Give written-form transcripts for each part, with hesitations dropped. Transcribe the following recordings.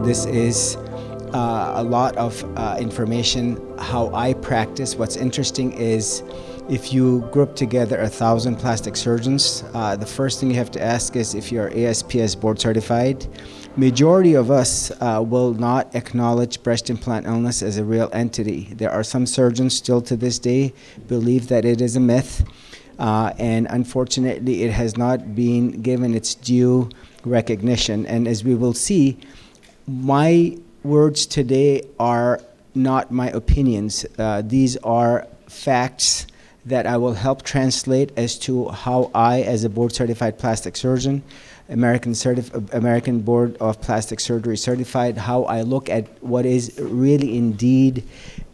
This is a lot of information, how I practice. What's interesting is if you group together 1,000 plastic surgeons, the first thing you have to ask is if you're ASPS board certified. Majority of us will not acknowledge breast implant illness as a real entity. There are some surgeons still to this day believe that it is a myth, and unfortunately it has not been given its due recognition. And as we will see, my words today are not my opinions. These are facts that I will help translate as to how I, as a board-certified plastic surgeon, American Board of Plastic Surgery certified, how I look at what is really indeed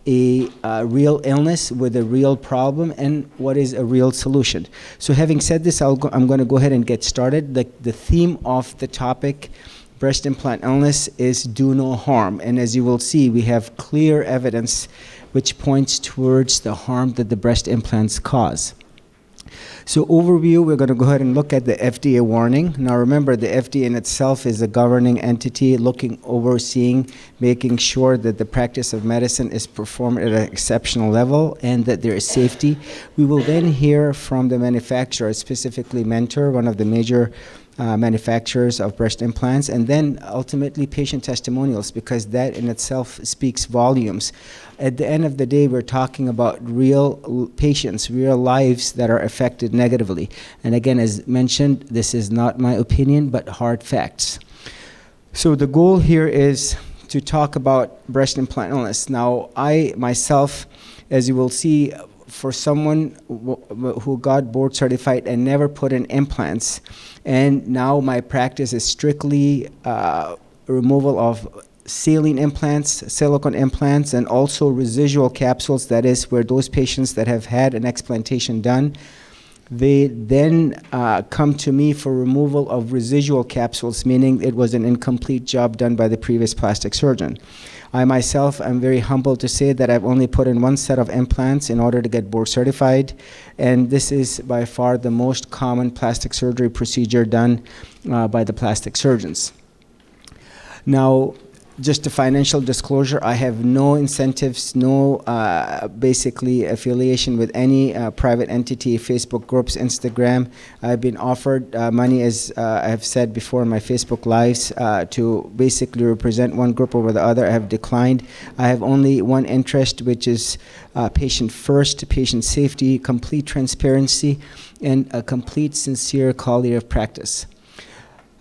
a real illness with a real problem and what is a real solution. So having said this, I'm going to go ahead and get started. The theme of the topic, breast implant illness, is do no harm. And as you will see, we have clear evidence which points towards the harm that the breast implants cause. So overview, we're going to go ahead and look at the FDA warning. Now remember, the FDA in itself is a governing entity overseeing, making sure that the practice of medicine is performed at an exceptional level and that there is safety. We will then hear from the manufacturer, specifically Mentor, one of the major manufacturers of breast implants, and then ultimately patient testimonials, because that in itself speaks volumes. At the end of the day, we're talking about real patients, real lives that are affected negatively. And again, as mentioned, this is not my opinion, but hard facts. So the goal here is to talk about breast implant illness. Now, I myself, as you will see, for someone who got board certified and never put in implants, and now my practice is strictly removal of saline implants, silicone implants, and also residual capsules. That is where those patients that have had an explantation done, they then come to me for removal of residual capsules, meaning it was an incomplete job done by the previous plastic surgeon. I myself am very humbled to say that I've only put in one set of implants in order to get board certified, and this is by far the most common plastic surgery procedure done by the plastic surgeons. Now, just a financial disclosure, I have no incentives, no basically affiliation with any private entity, Facebook groups, Instagram. I've been offered money, as I have said before in my Facebook lives, to basically represent one group over the other. I have declined. I have only one interest, which is patient first, patient safety, complete transparency, and a complete, sincere quality of practice.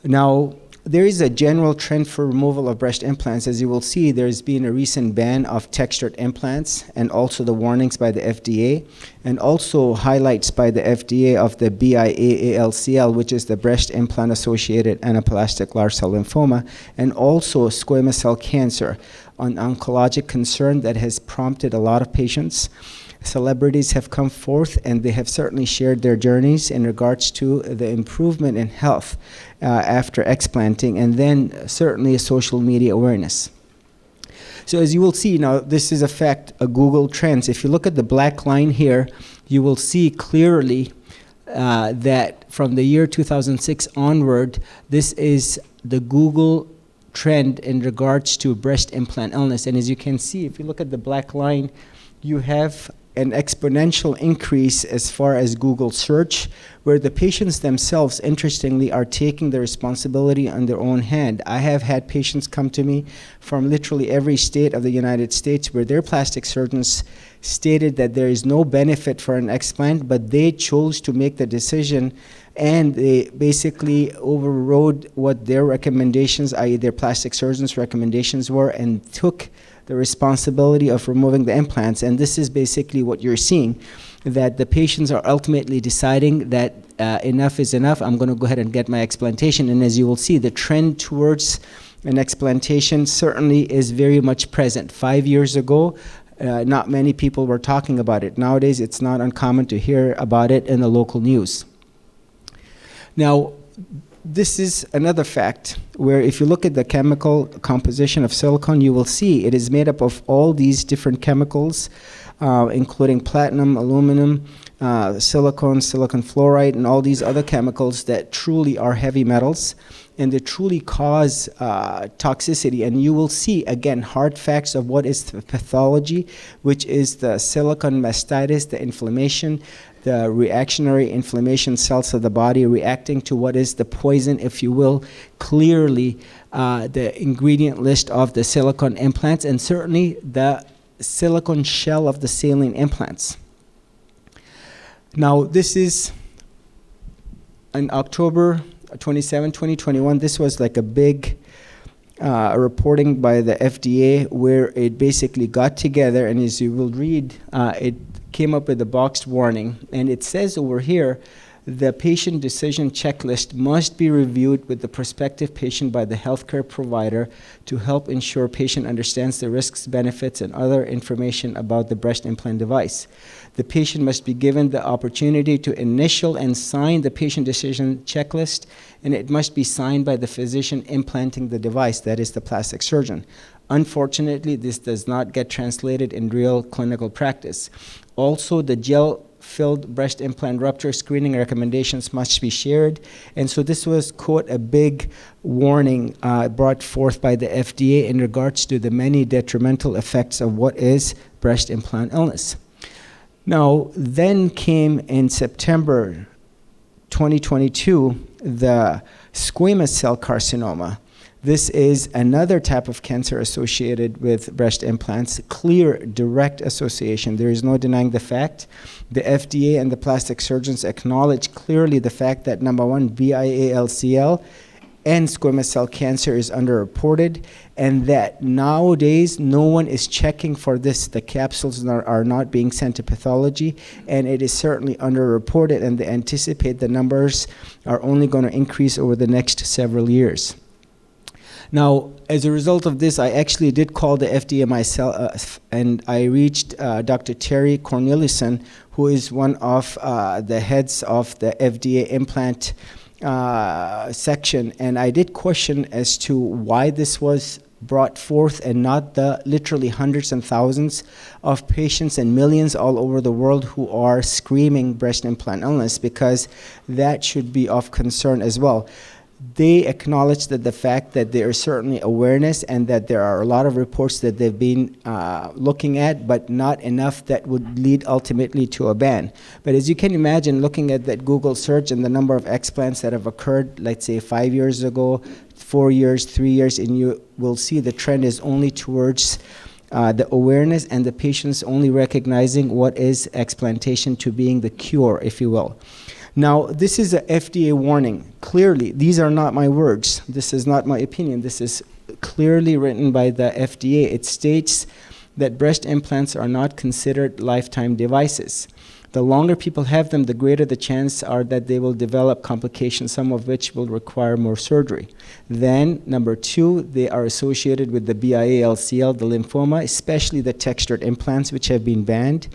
Now, there is a general trend for removal of breast implants. As you will see, there's been a recent ban of textured implants, and also the warnings by the FDA, and also highlights by the FDA of the BIA-ALCL, which is the breast implant associated anaplastic large cell lymphoma, and also squamous cell cancer, an oncologic concern that has prompted a lot of patients. Celebrities have come forth and they have certainly shared their journeys in regards to the improvement in health after explanting, and then certainly social media awareness. So as you will see now, this is a fact, a Google Trends. If you look at the black line here, you will see clearly that from the year 2006 onward, this is the Google trend in regards to breast implant illness. And as you can see, if you look at the black line, you have an exponential increase as far as Google search, where the patients themselves, interestingly, are taking the responsibility on their own hand. I have had patients come to me from literally every state of the United States where their plastic surgeons stated that there is no benefit for an explant, but they chose to make the decision, and they basically overrode what their recommendations, i.e. their plastic surgeons' recommendations were, and took the responsibility of removing the implants. And this is basically what you're seeing, that the patients are ultimately deciding that enough is enough, I'm going to go ahead and get my explantation. And as you will see, the trend towards an explantation certainly is very much present. 5 years ago, not many people were talking about it. Nowadays, it's not uncommon to hear about it in the local news. Now, this is another fact where if you look at the chemical composition of silicone, you will see it is made up of all these different chemicals, including platinum, aluminum, silicon fluoride, and all these other chemicals that truly are heavy metals, and they truly cause toxicity. And you will see, again, hard facts of what is the pathology, which is the silicon mastitis, the inflammation, the reactionary inflammation cells of the body reacting to what is the poison, if you will. Clearly, the ingredient list of the silicone implants, and certainly the silicone shell of the saline implants. Now, this is in October 27, 2021. This was like a big reporting by the FDA, where it basically got together, and as you will read, it came up with a boxed warning, and it says over here, the patient decision checklist must be reviewed with the prospective patient by the healthcare provider to help ensure patient understands the risks, benefits, and other information about the breast implant device. The patient must be given the opportunity to initial and sign the patient decision checklist, and it must be signed by the physician implanting the device, that is the plastic surgeon. Unfortunately, this does not get translated in real clinical practice. Also, the gel-filled breast implant rupture screening recommendations must be shared. And so this was, quote, a big warning brought forth by the FDA in regards to the many detrimental effects of what is breast implant illness. Now, then came in September 2022, the squamous cell carcinoma. This is another type of cancer associated with breast implants, clear, direct association. There is no denying the fact. The FDA and the plastic surgeons acknowledge clearly the fact that, number one, BIALCL and squamous cell cancer is underreported, and that nowadays no one is checking for this. The capsules are not being sent to pathology, and it is certainly underreported, and they anticipate the numbers are only going to increase over the next several years. Now, as a result of this, I actually did call the FDA myself, and I reached Dr. Terry Corneliuson, who is one of the heads of the FDA implant section, and I did question as to why this was brought forth and not the literally hundreds and thousands of patients and millions all over the world who are screaming breast implant illness, because that should be of concern as well. They acknowledge that the fact that there is certainly awareness and that there are a lot of reports that they've been looking at, but not enough that would lead ultimately to a ban. But as you can imagine, looking at that Google search and the number of explants that have occurred, let's say 5 years ago, 4 years, 3 years, and you will see the trend is only towards the awareness and the patients only recognizing what is explantation to being the cure, if you will. Now, this is a FDA warning. Clearly, these are not my words. This is not my opinion. This is clearly written by the FDA. It states that breast implants are not considered lifetime devices. The longer people have them, the greater the chance are that they will develop complications, some of which will require more surgery. Then, number two, they are associated with the BIALCL, the lymphoma, especially the textured implants, which have been banned.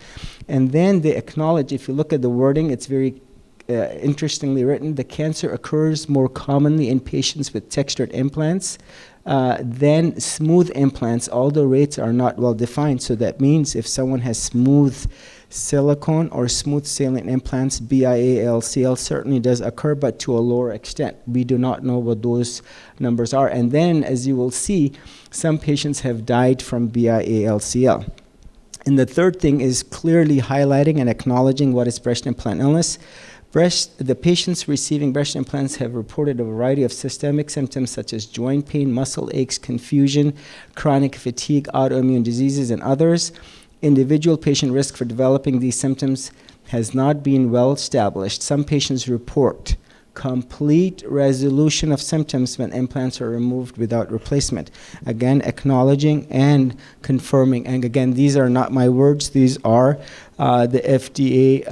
And then they acknowledge, if you look at the wording, it's very interestingly written, the cancer occurs more commonly in patients with textured implants than smooth implants, although rates are not well defined. So that means if someone has smooth silicone or smooth saline implants, BIALCL certainly does occur, but to a lower extent. We do not know what those numbers are. And then, as you will see, some patients have died from BIALCL. And the third thing is clearly highlighting and acknowledging what is breast implant illness. The patients receiving breast implants have reported a variety of systemic symptoms such as joint pain, muscle aches, confusion, chronic fatigue, autoimmune diseases, and others. Individual patient risk for developing these symptoms has not been well established. Some patients report complete resolution of symptoms when implants are removed without replacement. Again, acknowledging and confirming. And again, these are not my words. These are the FDA.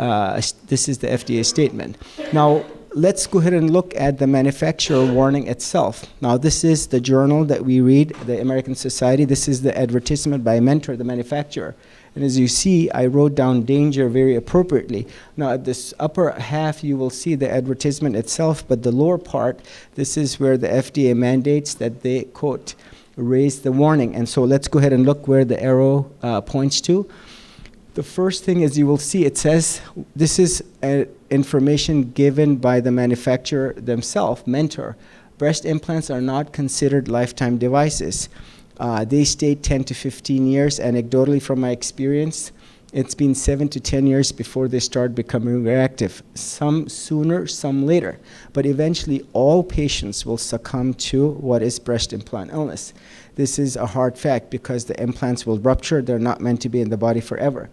This is the FDA statement. Now, let's go ahead and look at the manufacturer warning itself. Now, this is the journal that we read, the American Society. This is the advertisement by Mentor, the manufacturer. And as you see, I wrote down danger very appropriately. Now, at this upper half, you will see the advertisement itself, but the lower part, this is where the FDA mandates that they, quote, raise the warning. And so let's go ahead and look where the arrow points to. The first thing is you will see it says this is information given by the manufacturer themselves, Mentor. Breast implants are not considered lifetime devices. They state 10 to 15 years. Anecdotally, from my experience, it's been 7 to 10 years before they start becoming reactive. Some sooner, some later. But eventually, all patients will succumb to what is breast implant illness. This is a hard fact because the implants will rupture. They're not meant to be in the body forever.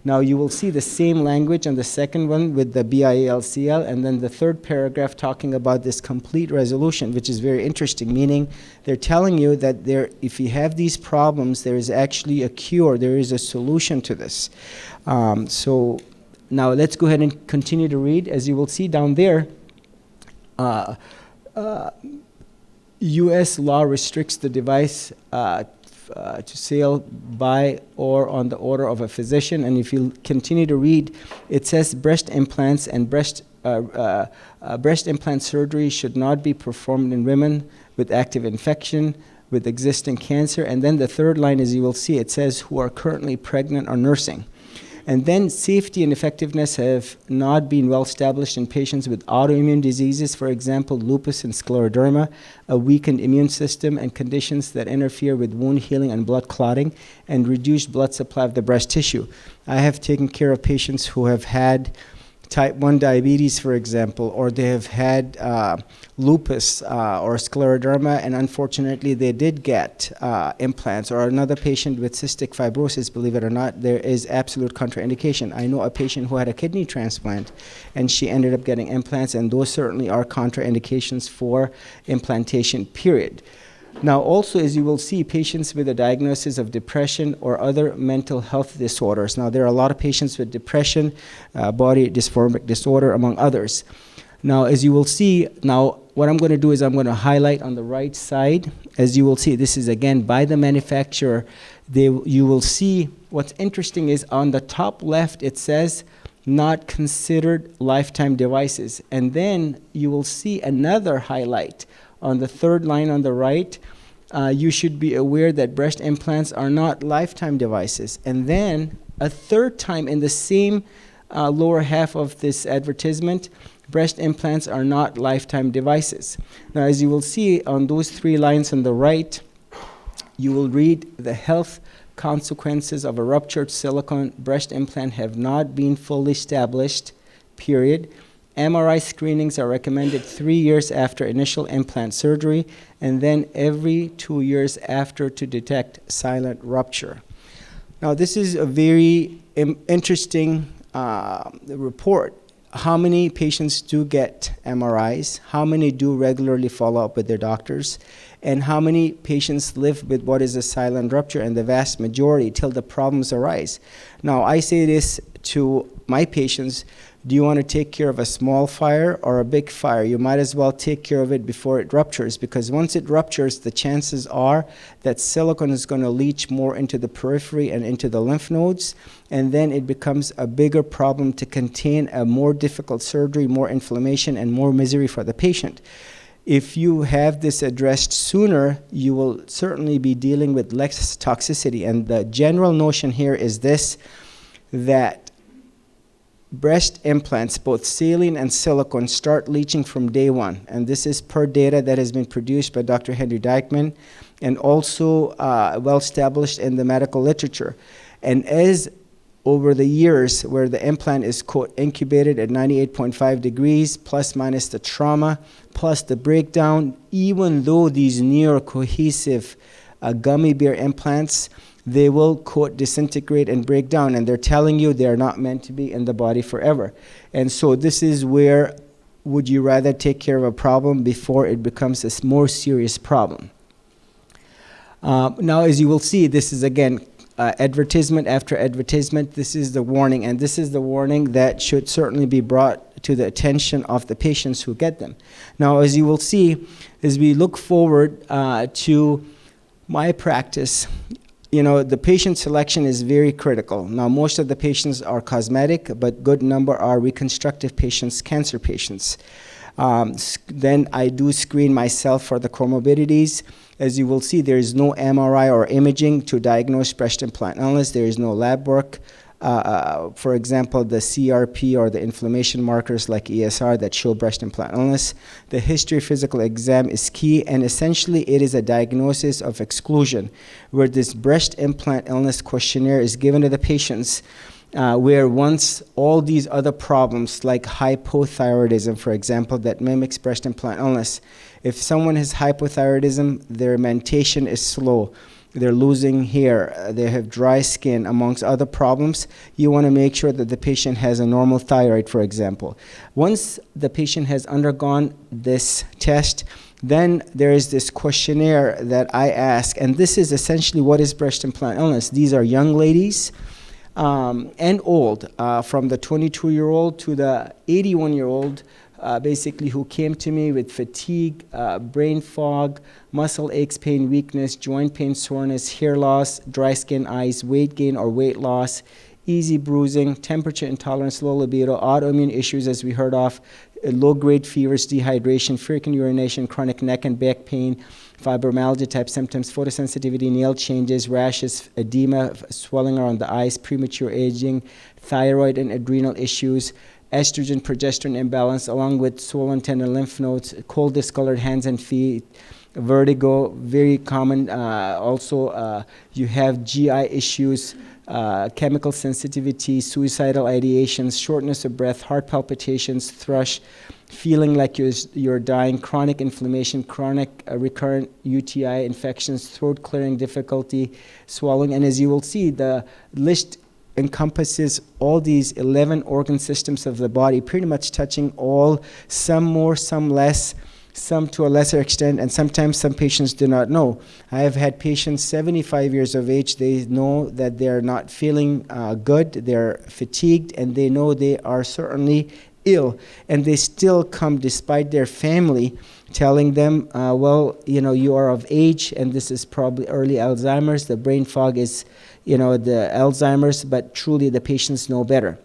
Now, you will see the same language on the second one with the BIALCL, and then the third paragraph talking about this complete resolution, which is very interesting, meaning they're telling you that if you have these problems, there is actually a cure, there is a solution to this. So now let's go ahead and continue to read. As you will see down there, U.S. law restricts the device to sale by or on the order of a physician. And if you continue to read, it says breast implants and breast implant surgery should not be performed in women with active infection, with existing cancer. And then the third line, as you will see, it says who are currently pregnant or nursing. And then safety and effectiveness have not been well established in patients with autoimmune diseases, for example, lupus and scleroderma, a weakened immune system, and conditions that interfere with wound healing and blood clotting, and reduced blood supply of the breast tissue. I have taken care of patients who have had type 1 diabetes, for example, or they have had lupus or scleroderma, and unfortunately they did get implants, or another patient with cystic fibrosis, believe it or not, there is absolute contraindication. I know a patient who had a kidney transplant, and she ended up getting implants, and those certainly are contraindications for implantation, period. Now, also, as you will see, patients with a diagnosis of depression or other mental health disorders. Now, there are a lot of patients with depression, body dysmorphic disorder, among others. Now, as you will see, now what I'm going to do is I'm going to highlight on the right side. As you will see, this is again by the manufacturer. You will see what's interesting is on the top left, it says not considered lifetime devices. And then you will see another highlight on the third line on the right. You should be aware that breast implants are not lifetime devices. And then a third time in the same lower half of this advertisement, breast implants are not lifetime devices. Now, as you will see on those three lines on the right, you will read the health consequences of a ruptured silicone breast implant have not been fully established, period. MRI screenings are recommended 3 years after initial implant surgery, and then every 2 years after to detect silent rupture. Now, this is a very interesting report. How many patients do get MRIs? How many do regularly follow up with their doctors? And how many patients live with what is a silent rupture? And the vast majority till the problems arise. Now, I say this to my patients: do you want to take care of a small fire or a big fire? You might as well take care of it before it ruptures, because once it ruptures, the chances are that silicone is going to leach more into the periphery and into the lymph nodes, and then it becomes a bigger problem to contain, a more difficult surgery, more inflammation, and more misery for the patient. If you have this addressed sooner, you will certainly be dealing with less toxicity. And the general notion here is this, that breast implants, both saline and silicone, start leaching from day one. And this is per data that has been produced by Dr. Henry Dykman, and also well established in the medical literature. And as over the years, where the implant is, quote, incubated at 98.5 degrees, plus minus the trauma, plus the breakdown, even though these near cohesive gummy bear implants, they will, quote, disintegrate and break down. And they're telling you they're not meant to be in the body forever. And so this is where would you rather take care of a problem before it becomes a more serious problem. Now, as you will see, this is again advertisement after advertisement. This is the warning, and this is the warning that should certainly be brought to the attention of the patients who get them. Now, as you will see, as we look forward to my practice, you know, the patient selection is very critical. Now, most of the patients are cosmetic, but good number are reconstructive patients, cancer patients. Then I do screen myself for the comorbidities. As you will see, there is no MRI or imaging to diagnose breast implant illness. There is no lab work for example, the CRP or the inflammation markers like ESR that show breast implant illness. The history physical exam is key, and essentially it is a diagnosis of exclusion, where this breast implant illness questionnaire is given to the patients, where once all these other problems like hypothyroidism, for example, that mimics breast implant illness, if someone has hypothyroidism, their mentation is slow, they're losing hair, they have dry skin, amongst other problems, you want to make sure that the patient has a normal thyroid, for example. Once the patient has undergone this test, then there is this questionnaire that I ask, and this is essentially what is breast implant illness. These are young ladies and old, from the 22-year-old to the 81-year-old, basically who came to me with fatigue, brain fog, muscle aches, pain, weakness, joint pain, soreness, hair loss, dry skin, eyes, weight gain or weight loss, easy bruising, temperature intolerance, low libido, autoimmune issues as we heard of, low-grade fevers, dehydration, frequent urination, chronic neck and back pain, fibromyalgia type symptoms, photosensitivity, nail changes, rashes, edema, swelling around the eyes, premature aging, thyroid and adrenal issues, estrogen progesterone imbalance, along with swollen tendon lymph nodes, cold discolored hands and feet, vertigo, very common. Also, you have GI issues, chemical sensitivity, suicidal ideations, shortness of breath, heart palpitations, thrush, feeling like you're dying, chronic inflammation, chronic recurrent UTI infections, throat clearing difficulty, swallowing. And as you will see, the list encompasses all these 11 organ systems of the body, pretty much touching all, some more, some less, some to a lesser extent, and sometimes some patients do not know. I have had patients 75 years of age, they know that they're not feeling good, they're fatigued, and they know they are certainly ill, and they still come despite their family telling them, well, you are of age, and this is probably early Alzheimer's, the brain fog is the Alzheimer's, but truly the patients know better.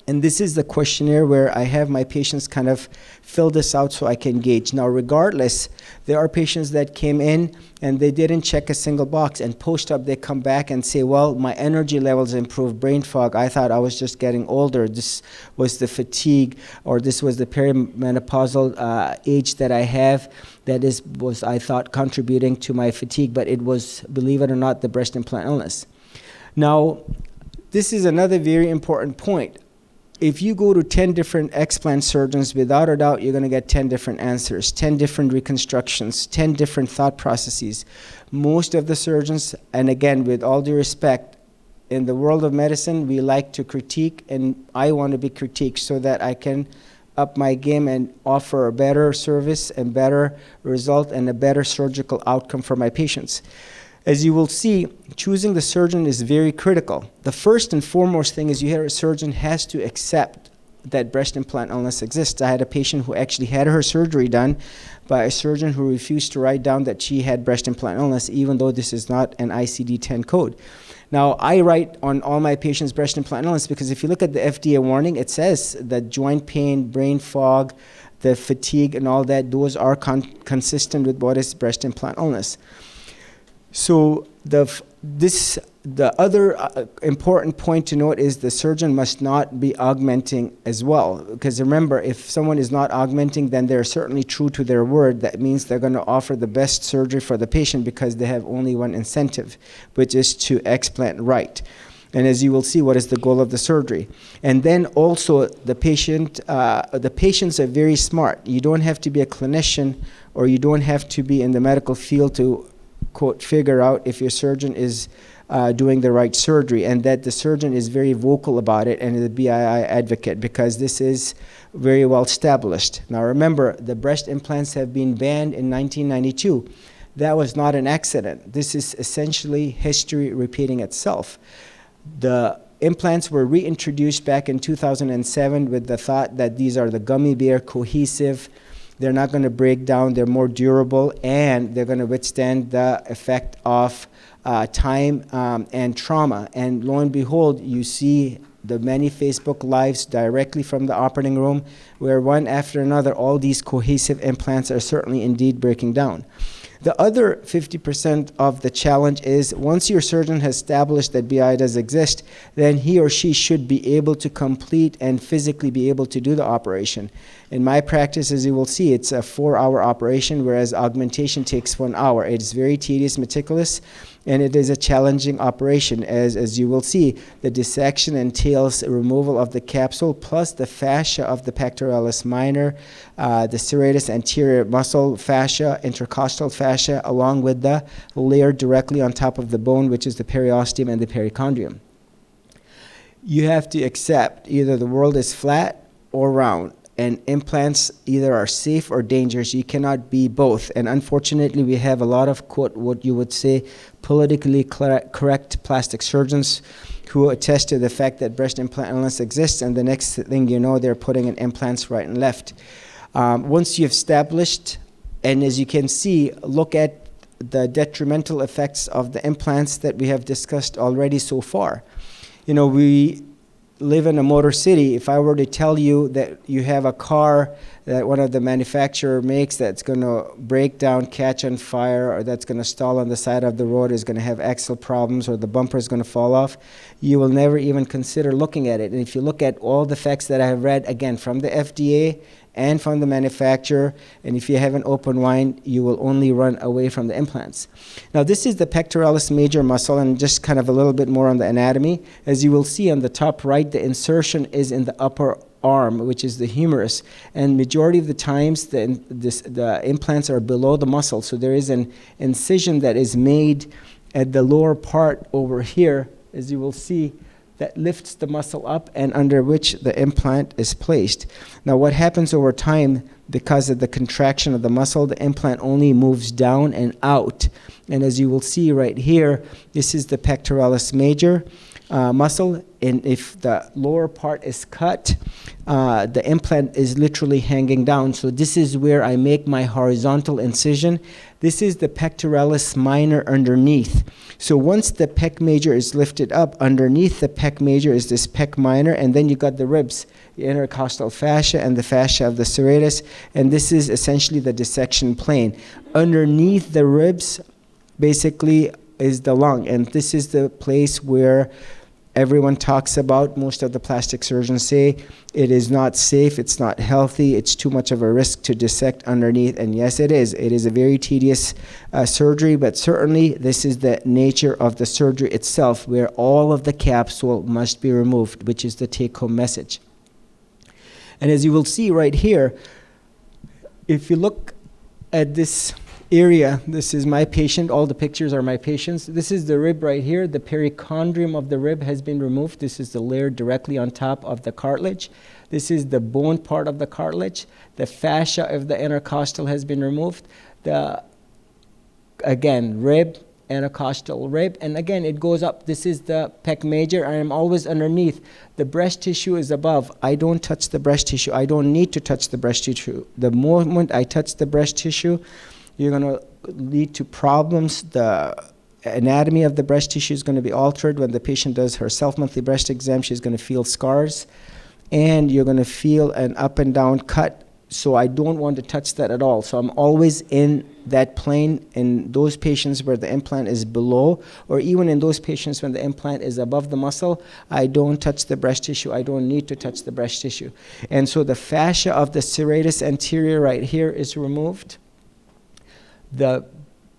And this is the questionnaire where I have my patients kind of fill this out so I can gauge. Now, regardless, there are patients that came in and they didn't check a single box, and post-op they come back and say, well, my energy levels improved, brain fog, I thought I was just getting older, this was the fatigue, or this was the perimenopausal age that I have that was I thought contributing to my fatigue, but it was, believe it or not, the breast implant illness. Now, this is another very important point. If you go to 10 different explant surgeons, without a doubt, you're going to get 10 different answers, 10 different reconstructions, 10 different thought processes. Most of the surgeons, and again, with all due respect, in the world of medicine, we like to critique, and I want to be critiqued so that I can up my game and offer a better service and better result and a better surgical outcome for my patients. As you will see, choosing the surgeon is very critical. The first and foremost thing is a surgeon has to accept that breast implant illness exists. I had a patient who actually had her surgery done by a surgeon who refused to write down that she had breast implant illness, even though this is not an ICD-10 code. Now, I write on all my patients breast implant illness because if you look at the FDA warning, it says that joint pain, brain fog, the fatigue and all that, those are consistent with what is breast implant illness. So the other important point to note is the surgeon must not be augmenting as well. Because remember, if someone is not augmenting, then they're certainly true to their word. That means they're going to offer the best surgery for the patient because they have only one incentive, which is to explant right. And as you will see, what is the goal of the surgery? And then also the patients are very smart. You don't have to be a clinician or you don't have to be in the medical field to quote, figure out if your surgeon is doing the right surgery, and that the surgeon is very vocal about it and the BII advocate, because this is very well established. Now remember, the breast implants have been banned in 1992. That was not an accident. This is essentially history repeating itself. The implants were reintroduced back in 2007 with the thought that these are the gummy bear cohesive. They're not going to break down, they're more durable, and they're going to withstand the effect of time and trauma. And lo and behold, you see the many Facebook Lives directly from the operating room, where one after another, all these cohesive implants are certainly indeed breaking down. The other 50% of the challenge is once your surgeon has established that BI does exist, then he or she should be able to complete and physically be able to do the operation. In my practice, as you will see, it's a 4-hour operation, whereas augmentation takes 1 hour. It's very tedious, meticulous, and it is a challenging operation. As you will see, the dissection entails removal of the capsule plus the fascia of the pectoralis minor, the serratus anterior muscle fascia, intercostal fascia, along with the layer directly on top of the bone, which is the periosteum and the perichondrium. You have to accept either the world is flat or round, and implants either are safe or dangerous. You cannot be both. And unfortunately, we have a lot of, quote, what you would say, politically correct plastic surgeons who attest to the fact that breast implant illness exists, and the next thing you know, they're putting in implants right and left. Once you've established, and as you can see, look at the detrimental effects of the implants that we have discussed already so far. You know, we live in a motor city. If I were to tell you that you have a car that one of the manufacturer makes that's going to break down, catch on fire, or that's going to stall on the side of the road, is going to have axle problems, or the bumper is going to fall off, you will never even consider looking at it. And if you look at all the facts that I have read, again, from the FDA and from the manufacturer, and if you have an open mind, you will only run away from the implants. Now, this is the pectoralis major muscle, and just kind of a little bit more on the anatomy. As you will see on the top right, the insertion is in the upper arm, which is the humerus, and majority of the times the implants are below the muscle, so there is an incision that is made at the lower part over here, as you will see, that lifts the muscle up and under which the implant is placed. Now, what happens over time, because of the contraction of the muscle, the implant only moves down and out. And as you will see right here, this is the pectoralis major muscle, and if the lower part is cut, the implant is literally hanging down. So this is where I make my horizontal incision. This is the pectoralis minor underneath. So once the pec major is lifted up, underneath the pec major is this pec minor, and then you got the ribs, the intercostal fascia and the fascia of the serratus, and this is essentially the dissection plane. Underneath the ribs, basically, is the lung, and this is the place where everyone talks about. Most of the plastic surgeons say it is not safe, it's not healthy, it's too much of a risk to dissect underneath. And yes, it is. It is a very tedious surgery, but certainly this is the nature of the surgery itself, where all of the capsule must be removed, which is the take-home message. And as you will see right here, if you look at this area, this is my patient. All the pictures are my patients. This is the rib right here. The perichondrium of the rib has been removed. This is the layer directly on top of the cartilage. This is the bone part of the cartilage. The fascia of the intercostal has been removed. Again, rib, intercostal rib, and again it goes up. This is the pec major. I am always underneath. The breast tissue is above. I don't touch the breast tissue. I don't need to touch the breast tissue. The moment I touch the breast tissue, you're going to lead to problems. The anatomy of the breast tissue is going to be altered. When the patient does her self-monthly breast exam, she's going to feel scars, and you're going to feel an up and down cut. So I don't want to touch that at all. So I'm always in that plane in those patients where the implant is below, or even in those patients when the implant is above the muscle. I don't touch the breast tissue. I don't need to touch the breast tissue. And so the fascia of the serratus anterior right here is removed. The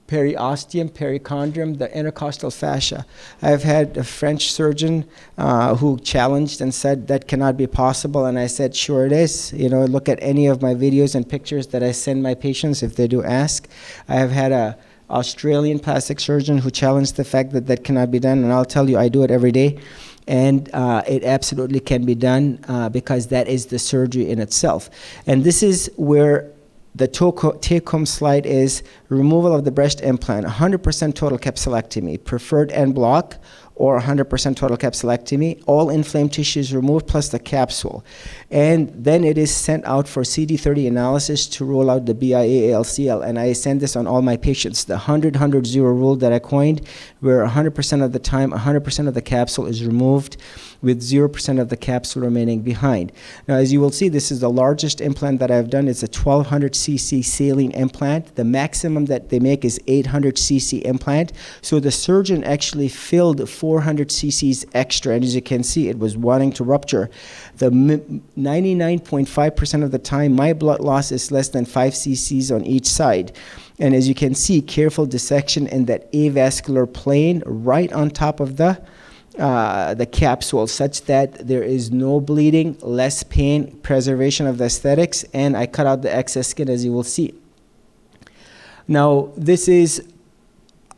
periosteum, perichondrium, the intercostal fascia. I've had a French surgeon who challenged and said that cannot be possible, and I said, sure it is. You know, look at any of my videos and pictures that I send my patients if they do ask. I have had a Australian plastic surgeon who challenged the fact that that cannot be done, and I'll tell you, I do it every day. And it absolutely can be done because that is the surgery in itself. And this is where the take-home slide is removal of the breast implant, 100% total capsulectomy, preferred en bloc, or 100% total capsulectomy. All inflamed tissue is removed plus the capsule. And then it is sent out for CD30 analysis to rule out the BIA-ALCL. And I send this on all my patients. The 100-100-0 rule that I coined, where 100% of the time, 100% of the capsule is removed with 0% of the capsule remaining behind. Now, as you will see, this is the largest implant that I've done. It's a 1200 cc saline implant. The maximum that they make is 800 cc implant. So the surgeon actually filled 400 cc's extra, and as you can see, it was wanting to rupture. The 99.5% of the time, my blood loss is less than 5 cc's on each side. And as you can see, careful dissection in that avascular plane right on top of the capsule, such that there is no bleeding, less pain, preservation of the aesthetics, and I cut out the excess skin, as you will see. Now, this is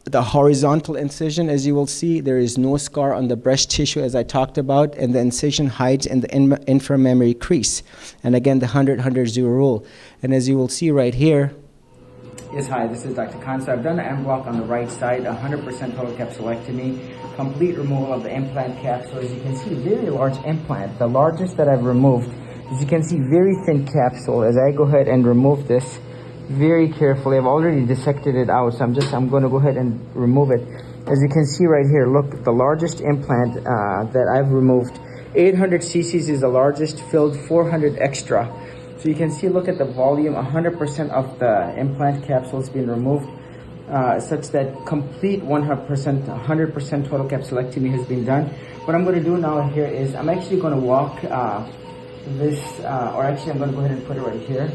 the horizontal incision. As you will see, there is no scar on the breast tissue, as I talked about, and the incision hides in the inframammary crease. And again, the 100-100-0 rule. And as you will see right here, hi, this is Dr. Khan. So I've done an M block on the right side, 100% total capsulectomy, complete removal of the implant capsule. As you can see, very large implant, the largest that I've removed. As you can see, very thin capsule. As I go ahead and remove this very carefully, I've already dissected it out, so I'm going to go ahead and remove it. As you can see right here, look, the largest implant that I've removed, 800 cc's is the largest, filled 400 extra. So you can see, look at the volume, 100% of the implant capsule has been removed, such that complete 100% total capsulectomy has been done. What I'm going to do now here is I'm actually going to walk this, or actually I'm going to go ahead and put it right here.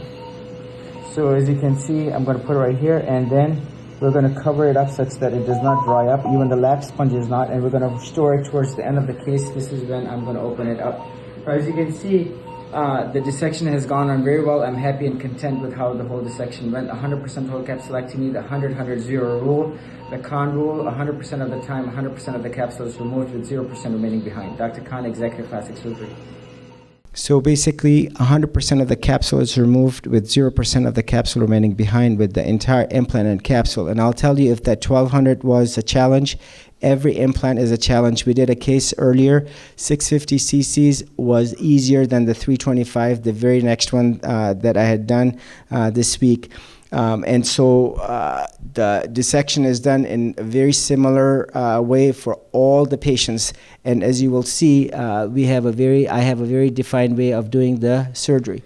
So as you can see, I'm going to put it right here, and then we're going to cover it up such that it does not dry up. Even the lap sponge is not, and we're going to store it towards the end of the case. This is when I'm going to open it up. As you can see, the dissection has gone on very well. I'm happy and content with how the whole dissection went. 100% total capsulectomy, the 100-100-0 rule, the Khan rule, 100% of the time, 100% of the capsule is removed with 0% remaining behind. Dr. Khan, Executive Plastic Surgery. So basically, 100% of the capsule is removed with 0% of the capsule remaining behind with the entire implant and capsule. And I'll tell you, if that 1200 was a challenge, every implant is a challenge. We did a case earlier, 650 cc's was easier than the 325, the very next one that I had done this week. And so the dissection is done in a very similar way for all the patients. And as you will see, I have a very defined way of doing the surgery.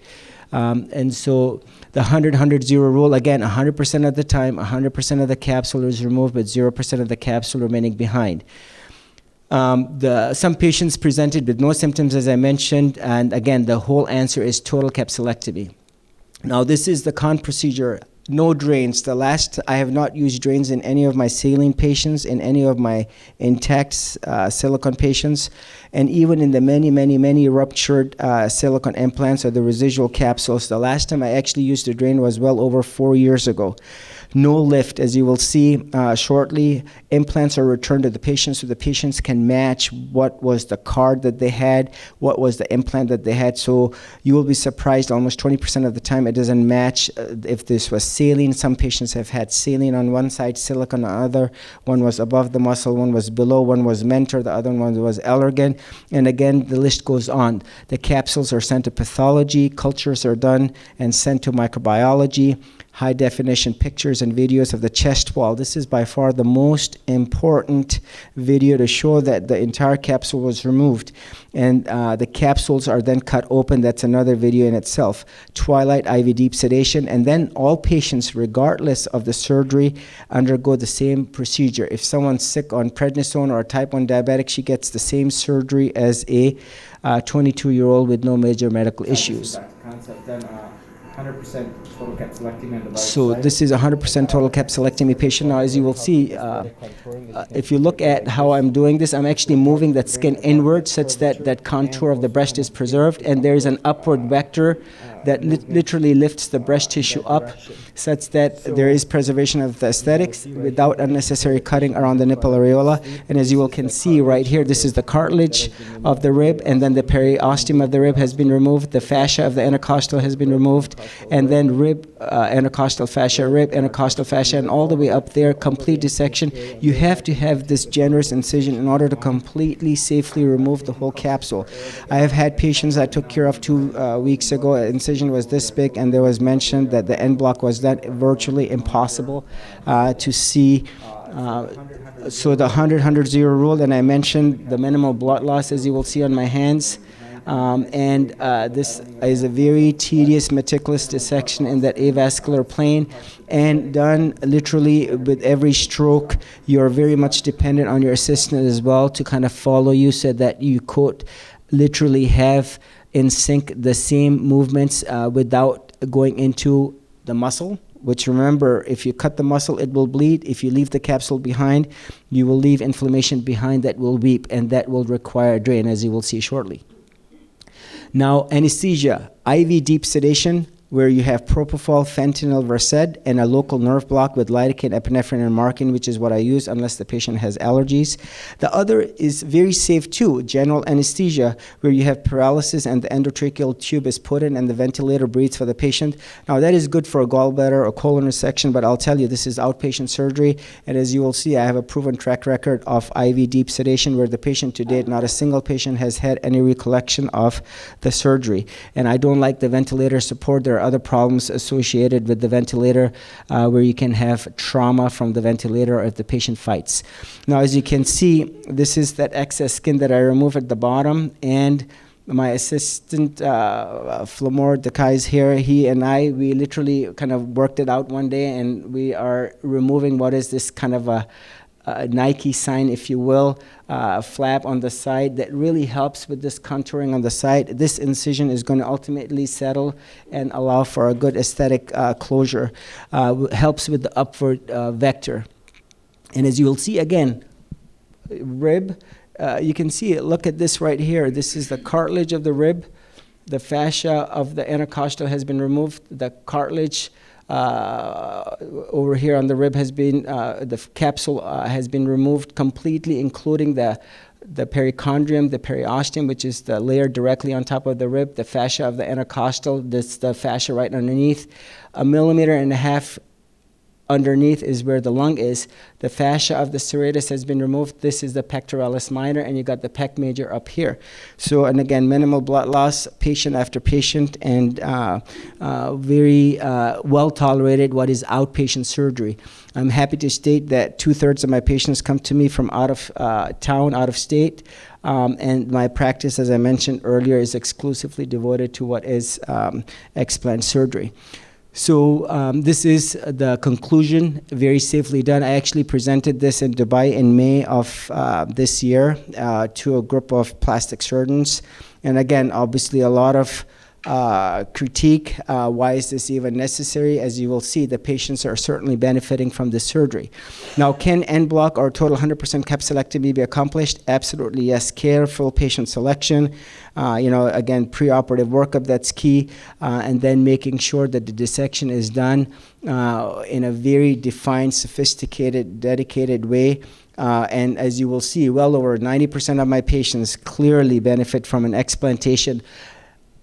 And so the 100-100-0 rule, again, 100% of the time, 100% of the capsule is removed, but 0% of the capsule remaining behind. Some patients presented with no symptoms, as I mentioned, and again, the whole answer is total capsulectomy. Now, this is the Khan procedure. No drains. I have not used drains in any of my saline patients, in any of my intact silicone patients, and even in the many ruptured silicone implants or the residual capsules. The last time I actually used a drain was well over 4 years ago. No lift, as you will see shortly. Implants are returned to the patient so the patients can match what was the card that they had, what was the implant that they had. So you will be surprised, almost 20% of the time it doesn't match. If this was saline, some patients have had saline on one side, silicone on the other. One was above the muscle, one was below, one was Mentor, the other one was Allergan. And again, the list goes on. The capsules are sent to pathology, cultures are done and sent to microbiology. High definition pictures and videos of the chest wall. This is by far the most important video to show that the entire capsule was removed. And the capsules are then cut open. That's another video in itself. Twilight IV deep sedation. And then all patients, regardless of the surgery, undergo the same procedure. If someone's sick on prednisone or a type 1 diabetic, she gets the same surgery as a 22-year-old with no major medical issues. 100% total capsulectomy on the so this is a 100% total capsulectomy patient. Now, as you will see, if you look at how I'm doing this, I'm actually moving that skin inward such that that contour of the breast is preserved, and there's an upward vector that literally lifts the breast tissue up such that there is preservation of the aesthetics without unnecessary cutting around the nipple areola. And as you can see right here, this is the cartilage of the rib, and then the periosteum of the rib has been removed, the fascia of the intercostal has been removed, and then rib intercostal fascia, rib, intercostal fascia, and all the way up there, complete dissection. You have to have this generous incision in order to completely safely remove the whole capsule. I have had patients I took care of 2 weeks ago. Incision was this big, and there was mentioned that the end block was that virtually impossible to see. So the 100-100-0 rule, and I mentioned the minimal blood loss, as you will see on my hands. This is a very tedious, meticulous dissection in that avascular plane, and done literally with every stroke. You're very much dependent on your assistant as well to kind of follow you so that you could literally have in sync the same movements without going into the muscle. Which, remember, if you cut the muscle, it will bleed. If you leave the capsule behind, you will leave inflammation behind that will weep, and that will require a drain, as you will see shortly. Now, anesthesia, IV deep sedation, where you have propofol, fentanyl, Versed, and a local nerve block with lidocaine, epinephrine, and Markin, which is what I use unless the patient has allergies. The other is very safe too, general anesthesia, where you have paralysis and the endotracheal tube is put in and the ventilator breathes for the patient. Now, that is good for a gallbladder or colon resection, but I'll tell you, this is outpatient surgery, and as you will see, I have a proven track record of IV deep sedation where the patient to date, not a single patient has had any recollection of the surgery. And I don't like the ventilator support. There are other problems associated with the ventilator where you can have trauma from the ventilator or if the patient fights. Now, as you can see, this is that excess skin that I removed at the bottom, and my assistant, Flamor Dekai, is here. He and we literally kind of worked it out one day, and we are removing what is this kind of a Nike sign, if you will, flap on the side that really helps with this contouring on the side. This incision is going to ultimately settle and allow for a good aesthetic closure. Helps with the upward vector. And as you will see again, rib, you can see it. Look at this right here. This is the cartilage of the rib. The fascia of the intercostal has been removed. The cartilage over here on the rib has been, the capsule has been removed completely, including the perichondrium, the periosteum, which is the layer directly on top of the rib, the fascia of the intercostal, this the fascia right underneath. 1.5 millimeters underneath is where the lung is. The fascia of the serratus has been removed. This is the pectoralis minor, and you got the pec major up here. So, and again, minimal blood loss, patient after patient, and very well tolerated what is outpatient surgery. I'm happy to state that 2/3 of my patients come to me from out of town, out of state. And my practice, as I mentioned earlier, is exclusively devoted to what is explant surgery. So this is the conclusion, very safely done. I actually presented this in Dubai in May of this year to a group of plastic surgeons. And again, obviously a lot of critique. Why is this even necessary? As you will see, the patients are certainly benefiting from this surgery. Now, can end block or total 100% capsulectomy be accomplished? Absolutely, yes. Careful patient selection. Again, preoperative workup, that's key. And then making sure that the dissection is done in a very defined, sophisticated, dedicated way. And as you will see, well over 90% of my patients clearly benefit from an explantation.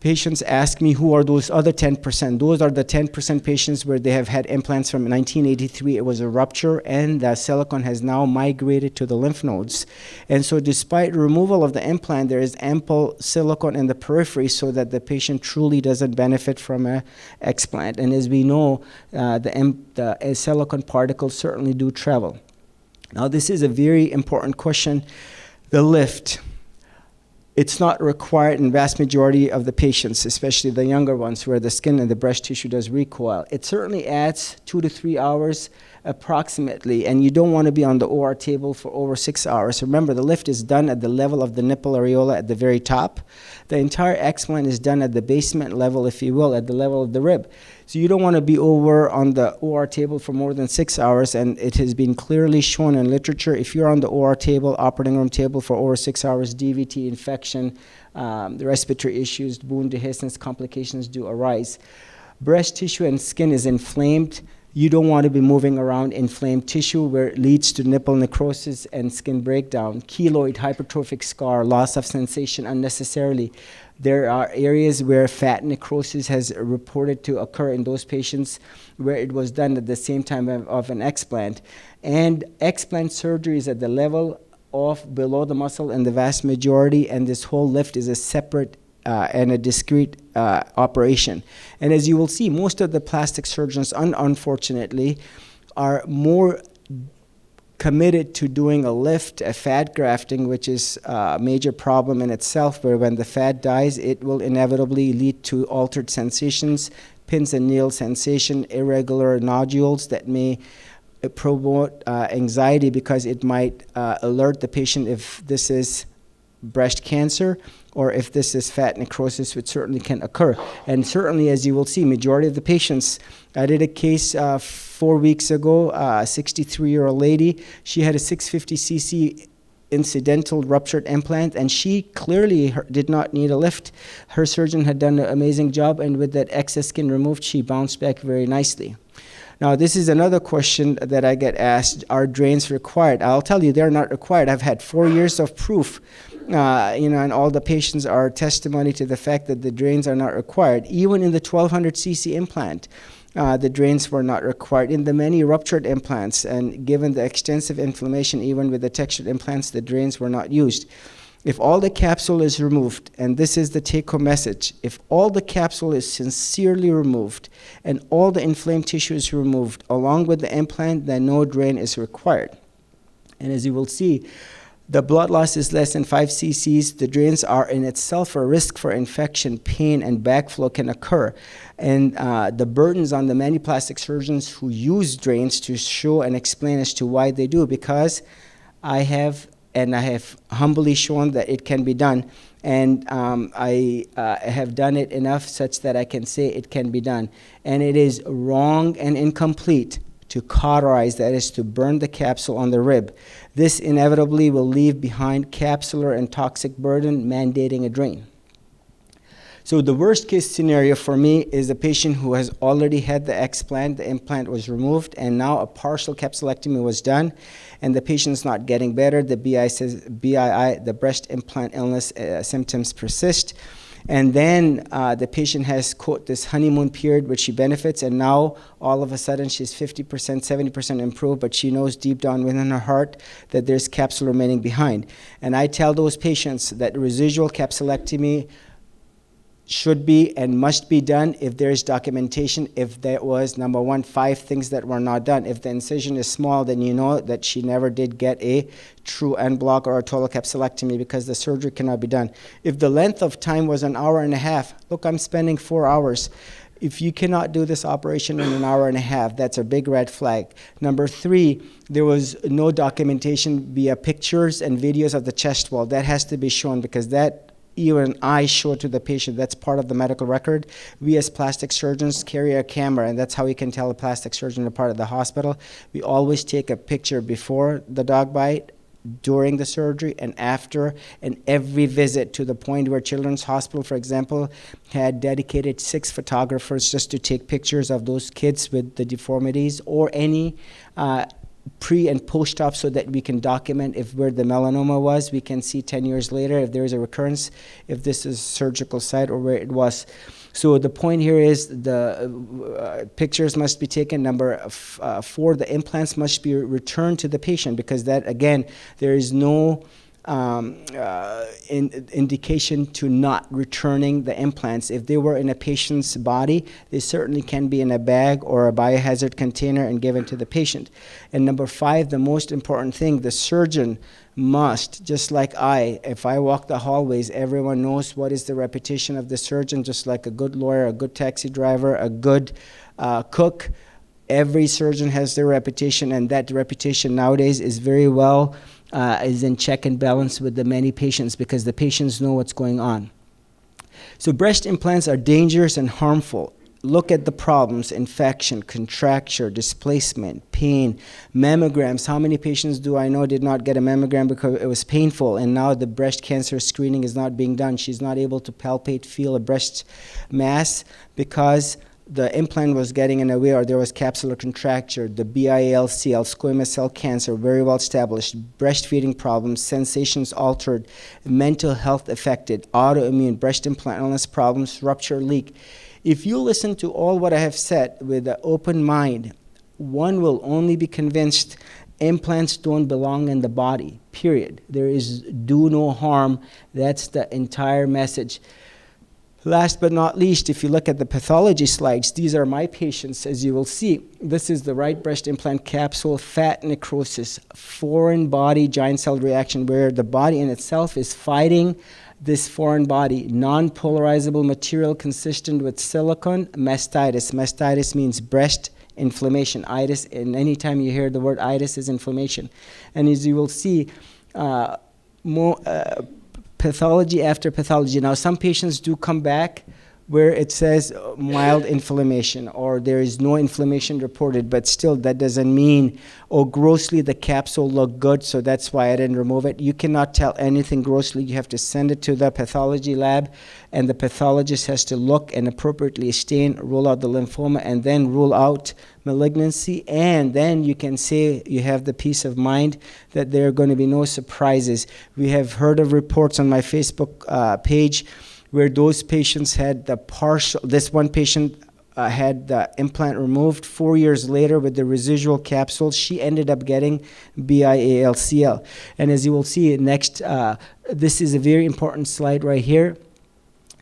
Patients ask me, who are those other 10%? Those are the 10% patients where they have had implants from 1983. It was a rupture, and the silicone has now migrated to the lymph nodes. And so despite removal of the implant, there is ample silicone in the periphery so that the patient truly doesn't benefit from an explant. And as we know, the silicone particles certainly do travel. Now, this is a very important question. The lift. It's not required in vast majority of the patients, especially the younger ones where the skin and the breast tissue does recoil. It certainly adds 2 to 3 hours approximately, and you don't want to be on the OR table for over 6 hours. Remember, the lift is done at the level of the nipple areola at the very top. The entire explant is done at the basement level, if you will, at the level of the rib. So you don't want to be over on the OR table for more than 6 hours, and it has been clearly shown in literature, if you're on the OR table, operating room table for over 6 hours, DVT, infection, the respiratory issues, wound dehiscence, complications do arise. Breast tissue and skin is inflamed. You don't want to be moving around inflamed tissue where it leads to nipple necrosis and skin breakdown, keloid, hypertrophic scar, loss of sensation unnecessarily. There are areas where fat necrosis has reported to occur in those patients where it was done at the same time of an explant. And explant surgery is at the level of below the muscle in the vast majority, and this whole lift is a separate and a discrete operation. And as you will see, most of the plastic surgeons, unfortunately, are more committed to doing a lift, a fat grafting, which is a major problem in itself, where when the fat dies, it will inevitably lead to altered sensations, pins and needle sensation, irregular nodules that may promote anxiety because it might alert the patient if this is breast cancer or if this is fat necrosis, which certainly can occur. And certainly, as you will see, majority of the patients, I did a case 4 weeks ago, a 63-year-old lady. She had a 650 cc incidental ruptured implant, and she clearly did not need a lift. Her surgeon had done an amazing job, and with that excess skin removed, she bounced back very nicely. Now, this is another question that I get asked, are drains required? I'll tell you, they're not required. I've had 4 years of proof, and all the patients are testimony to the fact that the drains are not required. Even in the 1200 cc implant, the drains were not required. In the many ruptured implants, and given the extensive inflammation, even with the textured implants, the drains were not used. If all the capsule is removed, and this is the take-home message, if all the capsule is sincerely removed and all the inflamed tissue is removed along with the implant, then no drain is required. And as you will see, the blood loss is less than 5 cc's. The drains are in itself a risk for infection, pain, and backflow can occur. And the burdens on the many plastic surgeons who use drains to show and explain as to why they do, because I have humbly shown that it can be done, and I have done it enough such that I can say it can be done. And it is wrong and incomplete to cauterize, that is to burn the capsule on the rib. This inevitably will leave behind capsular and toxic burden, mandating a drain. So the worst case scenario for me is a patient who has already had the explant, the implant was removed, and now a partial capsulectomy was done, and the patient's not getting better. The BII, the breast implant illness symptoms persist. And then the patient has, quote, this honeymoon period, which she benefits, and now all of a sudden she's 50%, 70% improved, but she knows deep down within her heart that there's capsule remaining behind. And I tell those patients that residual capsulectomy should be and must be done if there is documentation, if there was, number one, 5 things that were not done. If the incision is small, then you know that she never did get a true end block or a total capsulectomy because the surgery cannot be done. If the length of time was an hour and a half, look, I'm spending 4 hours. If you cannot do this operation in an hour and a half, that's a big red flag. Number 3, there was no documentation via pictures and videos of the chest wall. That has to be shown because that even I show to the patient, that's part of the medical record. We as plastic surgeons carry a camera, and that's how we can tell a plastic surgeon apart at the hospital. We always take a picture before the dog bite, during the surgery, and after, and every visit, to the point where Children's Hospital, for example, had dedicated 6 photographers just to take pictures of those kids with the deformities or any pre and post-op, so that we can document if where the melanoma was. We can see 10 years later if there is a recurrence, if this is a surgical site or where it was. So the point here is the pictures must be taken. Number 4, the implants must be returned to the patient, because that, again, there is no indication to not returning the implants. If they were in a patient's body, they certainly can be in a bag or a biohazard container and given to the patient. And number 5, the most important thing, the surgeon must, just like if I walk the hallways, everyone knows what is the reputation of the surgeon, just like a good lawyer, a good taxi driver, a good cook. Every surgeon has their reputation, and that reputation nowadays is very well is in check and balance with the many patients, because the patients know what's going on. So breast implants are dangerous and harmful. Look at the problems: infection, contracture, displacement, pain, mammograms. How many patients do I know did not get a mammogram because it was painful, and now the breast cancer screening is not being done? She's not able to palpate, feel a breast mass because the implant was getting in the way, or there was capsular contracture, the BIALCL, squamous cell cancer, very well established, breastfeeding problems, sensations altered, mental health affected, autoimmune, breast implant illness problems, rupture, leak. If you listen to all what I have said with an open mind, one will only be convinced implants don't belong in the body, period. There is do no harm. That's the entire message. Last but not least, if you look at the pathology slides, these are my patients. As you will see, this is the right breast implant capsule, fat necrosis, foreign body giant cell reaction, where the body in itself is fighting this foreign body, non-polarizable material consistent with silicone, mastitis. Mastitis means breast inflammation. Itis, and anytime you hear the word itis, is inflammation. And as you will see, pathology after pathology. Now, some patients do come back where it says mild inflammation, or there is no inflammation reported, but still that doesn't mean, oh, grossly the capsule looked good, so that's why I didn't remove it. You cannot tell anything grossly. You have to send it to the pathology lab, and the pathologist has to look and appropriately stain, rule out the lymphoma, and then rule out malignancy, and then you can say you have the peace of mind that there are going to be no surprises. We have heard of reports on my Facebook page where those patients had the partial, this one patient had the implant removed 4 years later with the residual capsule. She ended up getting BIALCL. And as you will see next, this is a very important slide right here.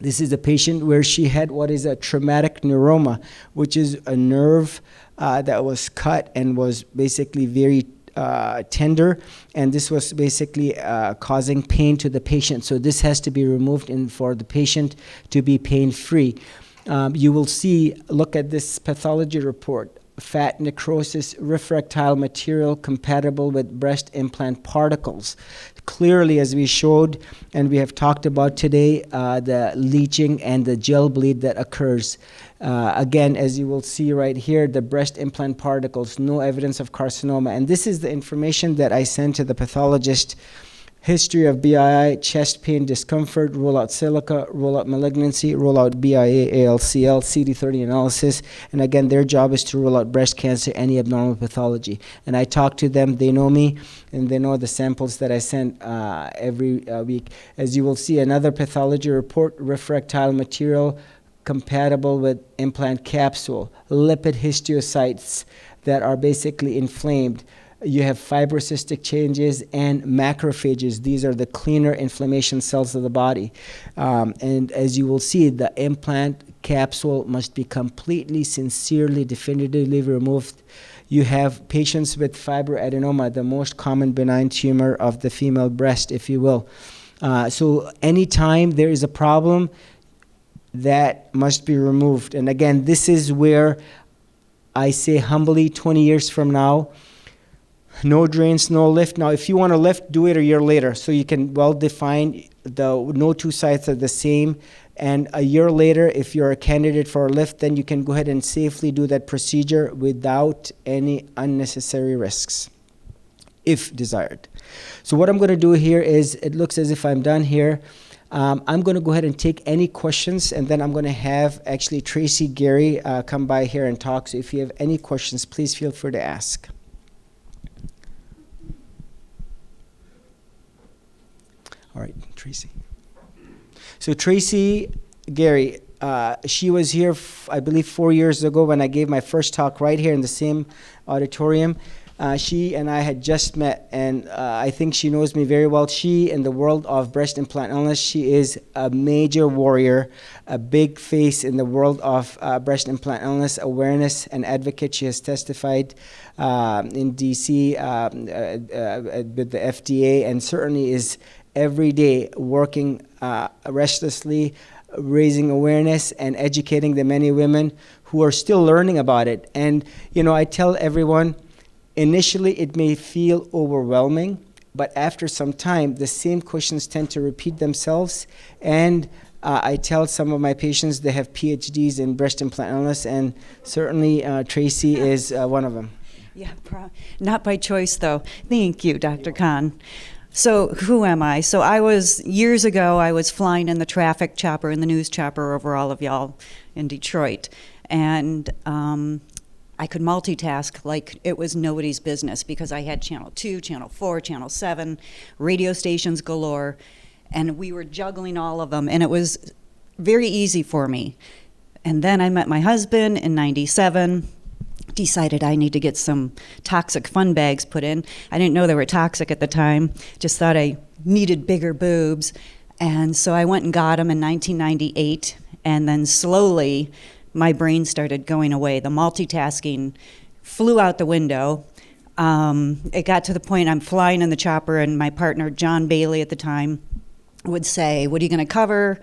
This is a patient where she had what is a traumatic neuroma, which is a nerve that was cut and was basically very tender, and this was basically causing pain to the patient. So this has to be removed for the patient to be pain-free. You will see, look at this pathology report, fat necrosis, refractile material compatible with breast implant particles. Clearly, as we showed and we have talked about today, the leaching and the gel bleed that occurs. Again, as you will see right here, the breast implant particles, no evidence of carcinoma. And this is the information that I sent to the pathologist. History of BII, chest pain, discomfort, rule out silica, rule out malignancy, rule out BIA-ALCL, CD30 analysis. And again, their job is to rule out breast cancer, any abnormal pathology. And I talk to them, they know me, and they know the samples that I send every week. As you will see, another pathology report, refractile material compatible with implant capsule, lipid histiocytes that are basically inflamed. You have fibrocystic changes and macrophages. These are the cleaner inflammation cells of the body. And as you will see, the implant capsule must be completely, sincerely, definitively removed. You have patients with fibroadenoma, the most common benign tumor of the female breast, if you will. So anytime there is a problem, that must be removed. And again, this is where I say humbly, 20 years from now, no drains, no lift. Now, if you want to lift, do it a year later, so you can well define no two sides are the same. And a year later, if you're a candidate for a lift, then you can go ahead and safely do that procedure without any unnecessary risks, if desired. So what I'm going to do here is, it looks as if I'm done here. I'm going to go ahead and take any questions, and then I'm going to have actually Tracy Gary come by here and talk. So if you have any questions, please feel free to ask. All right, Tracy. So Tracy Gary, she was here, I believe, 4 years ago when I gave my first talk right here in the same auditorium. She and I had just met, and I think she knows me very well. She, in the world of breast implant illness, she is a major warrior, a big face in the world of breast implant illness awareness and advocate. She has testified in D.C. With the FDA, and certainly is every day working restlessly, raising awareness and educating the many women who are still learning about it. And, you know, I tell everyone, initially, it may feel overwhelming, but after some time, the same questions tend to repeat themselves. And I tell some of my patients they have PhDs in breast implant illness, and certainly Tracy is one of them. Yeah, not by choice, though. Thank you, Dr. Khan. So who am I? So years ago, I was flying in the traffic chopper, in the news chopper over all of y'all in Detroit. and I could multitask like it was nobody's business because I had Channel 2, Channel 4, Channel 7, radio stations galore, and we were juggling all of them, and it was very easy for me. And then I met my husband in '97, decided I need to get some toxic fun bags put in. I didn't know they were toxic at the time, just thought I needed bigger boobs. And so I went and got them in 1998, and then slowly my brain started going away. The multitasking flew out the window. It got to the point I'm flying in the chopper, and my partner, John Bailey at the time, would say, "What are you going to cover?"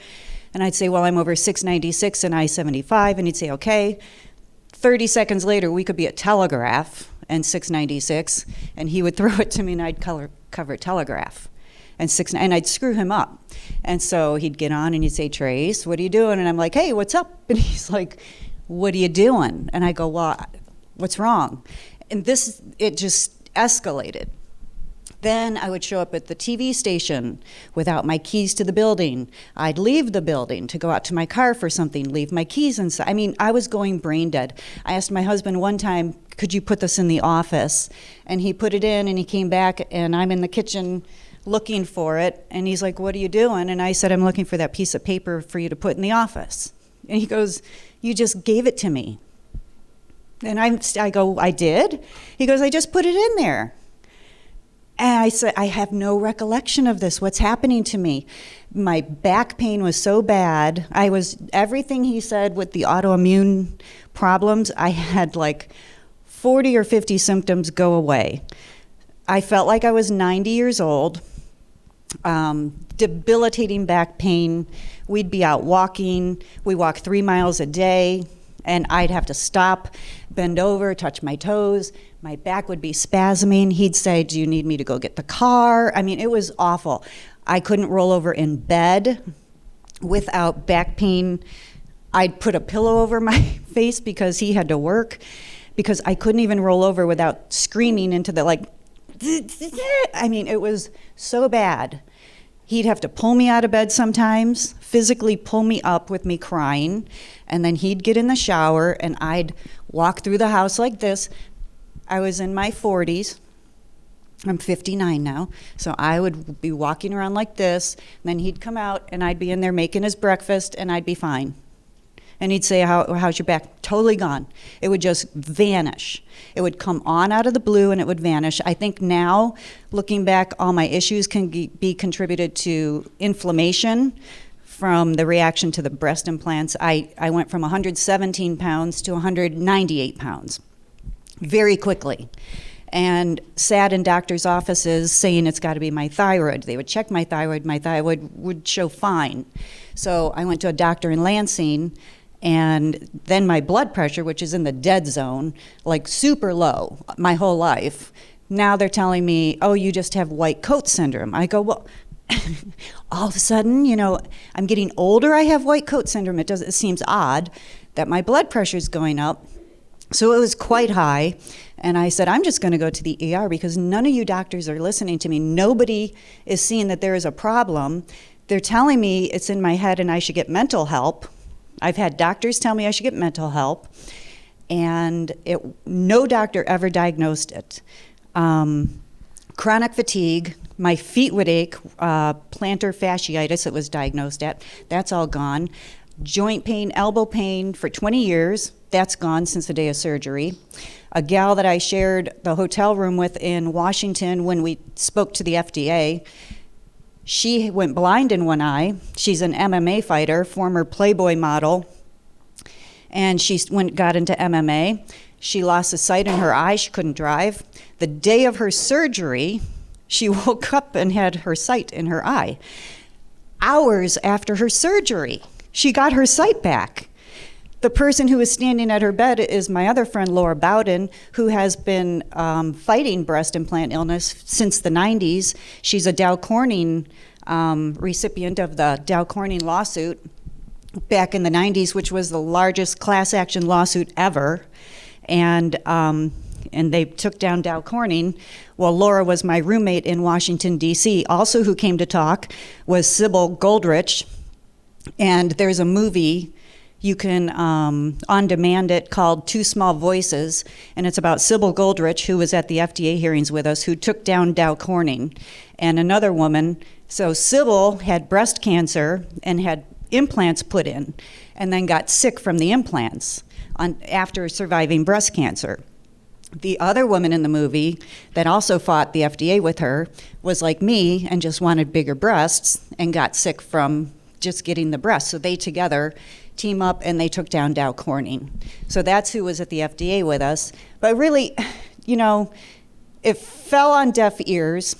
And I'd say, "Well, I'm over 696 and I-75," and he'd say, "Okay." 30 seconds later, we could be at Telegraph and 696, and he would throw it to me, and I'd cover Telegraph. And I'd screw him up. And so he'd get on and he'd say, "Trace, what are you doing?" And I'm like, "Hey, what's up?" And he's like, "What are you doing?" And I go, "Well, what's wrong?" And it just escalated. Then I would show up at the TV station without my keys to the building. I'd leave the building to go out to my car for something, leave my keys inside. I mean, I was going brain dead. I asked my husband one time, "Could you put this in the office?" And he put it in, and he came back, and I'm in the kitchen looking for it, and he's like, "What are you doing?" And I said, "I'm looking for that piece of paper for you to put in the office." And he goes, "You just gave it to me." And I go, "I did?" He goes, "I just put it in there." And I said, "I have no recollection of this. What's happening to me?" My back pain was so bad. Everything he said with the autoimmune problems, I had like 40 or 50 symptoms go away. I felt like I was 90 years old. Debilitating back pain. We'd be out walking. We walk 3 miles a day, and I'd have to stop, bend over, touch my toes. My back would be spasming. He'd say, "Do you need me to go get the car?" I mean, it was awful. I couldn't roll over in bed without back pain. I'd put a pillow over my face because he had to work, because I couldn't even roll over without screaming into the I mean, it was so bad. He'd have to pull me out of bed sometimes, physically pull me up with me crying, and then he'd get in the shower, and I'd walk through the house like this. I was in my 40s. I'm 59 now, so I would be walking around like this, and then he'd come out, and I'd be in there making his breakfast, and I'd be fine. And he'd say, "How's your back?" Totally gone. It would just vanish. It would come on out of the blue, and it would vanish. I think now, looking back, all my issues can be contributed to inflammation from the reaction to the breast implants. I went from 117 pounds to 198 pounds very quickly, and sat in doctors' offices saying it's got to be my thyroid. They would check my thyroid would show fine. So I went to a doctor in Lansing, and then my blood pressure, which is in the dead zone, like super low my whole life. Now they're telling me, "Oh, you just have white coat syndrome." I go, "Well," all of a sudden, I'm getting older, I have white coat syndrome. It seems odd that my blood pressure is going up. So it was quite high, and I said, "I'm just going to go to the ER because none of you doctors are listening to me. Nobody is seeing that there is a problem. They're telling me it's in my head and I should get mental help." I've had doctors tell me I should get mental help, and no doctor ever diagnosed it. Chronic fatigue, my feet would ache, plantar fasciitis it was diagnosed at. That's all gone. Joint pain, elbow pain for 20 years. That's gone since the day of surgery. A gal that I shared the hotel room with in Washington when we spoke to the FDA, she went blind in one eye. She's an MMA fighter, former Playboy model, and she got into MMA. She lost the sight in her eye. She couldn't drive. The day of her surgery, she woke up and had her sight in her eye. Hours after her surgery, she got her sight back. The person who is standing at her bed is my other friend, Laura Bowden, who has been fighting breast implant illness since the 90s. She's a Dow Corning recipient of the Dow Corning lawsuit back in the 90s, which was the largest class action lawsuit ever. And they took down Dow Corning. Well, Laura was my roommate in Washington, D.C. Also who came to talk was Sybil Goldrich. And there's a movie, You can on demand it, called Two Small Voices, and it's about Sybil Goldrich, who was at the FDA hearings with us, who took down Dow Corning, and another woman. So Sybil had breast cancer and had implants put in, and then got sick from the implants after surviving breast cancer. The other woman in the movie that also fought the FDA with her was like me and just wanted bigger breasts and got sick from just getting the breasts. So they together team up and they took down Dow Corning. So that's who was at the FDA with us. But really, you know, it fell on deaf ears,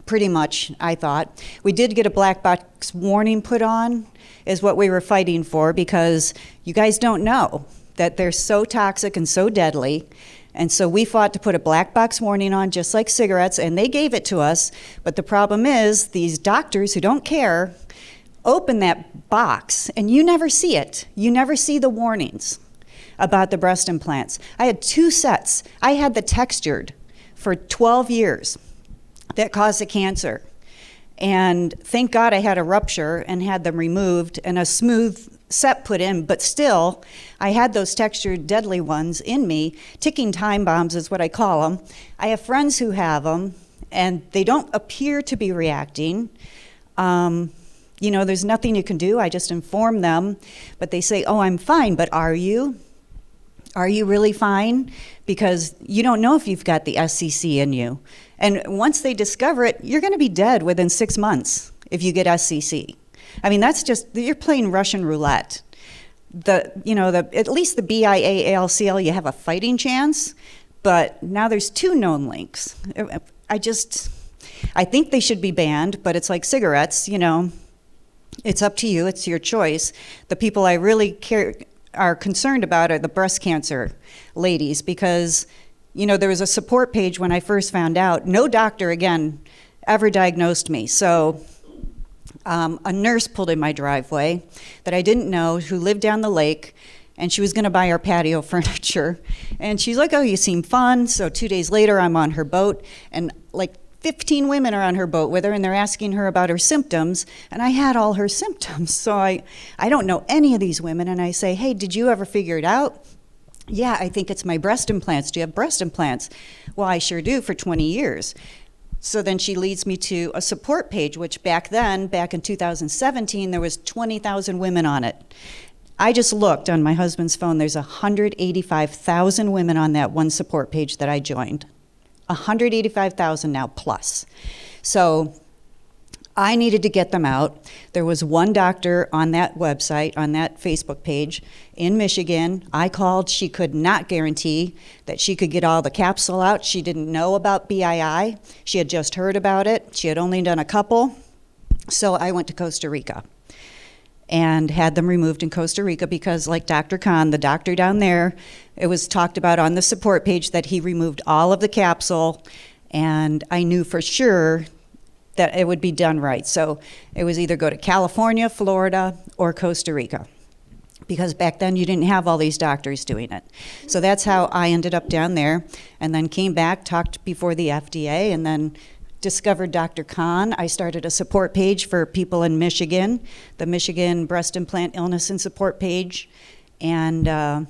pretty much, I thought. We did get a black box warning put on, is what we were fighting for, because you guys don't know that they're so toxic and so deadly. And so we fought to put a black box warning on, just like cigarettes, and they gave it to us. But the problem is, these doctors who don't care open that box, and you never see it. You never see the warnings about the breast implants. I had 2 sets. I had the textured for 12 years that caused the cancer. And thank God I had a rupture and had them removed and a smooth set put in, but still, I had those textured deadly ones in me. Ticking time bombs is what I call them. I have friends who have them, and they don't appear to be reacting. You know, there's nothing you can do. I just inform them, but they say, oh, I'm fine, but are you? Are you really fine? Because you don't know if you've got the SCC in you. And once they discover it, you're going to be dead within 6 months if you get SCC. I mean, that's just, you're playing Russian roulette. At least the BIA, ALCL, you have a fighting chance, but now there's 2 known links. I think they should be banned, but it's like cigarettes, you know, it's up to you, it's your choice. The people I really are concerned about are the breast cancer ladies, because, you know, there was a support page when I first found out. No doctor, again, ever diagnosed me. So a nurse pulled in my driveway that I didn't know, who lived down the lake, and she was going to buy our patio furniture. And she's like, oh, you seem fun. So 2 days later, I'm on her boat, and like 15 women are on her boat with her, and they're asking her about her symptoms, and I had all her symptoms. So I don't know any of these women, and I say, hey, did you ever figure it out? Yeah, I think it's my breast implants. Do you have breast implants? Well, I sure do, for 20 years. So then she leads me to a support page, which back in 2017, there was 20,000 women on it. I just looked on my husband's phone. There's 185,000 women on that one support page that I joined. 185,000 now plus. So I needed to get them out. There was one doctor on that website, on that Facebook page in Michigan. I called. She could not guarantee that she could get all the capsule out. She didn't know about BII. She had just heard about it. She had only done a couple. So I went to Costa Rica and had them removed in Costa Rica because, like Dr. Khan, the doctor down there, it was talked about on the support page that he removed all of the capsule, and I knew for sure that it would be done right. So it was either go to California, Florida, or Costa Rica, because back then you didn't have all these doctors doing it. So that's how I ended up down there, and then came back, talked before the FDA, and then discovered Dr. Khan. I started a support page for people in Michigan, the Michigan Breast Implant Illness and Support page. And I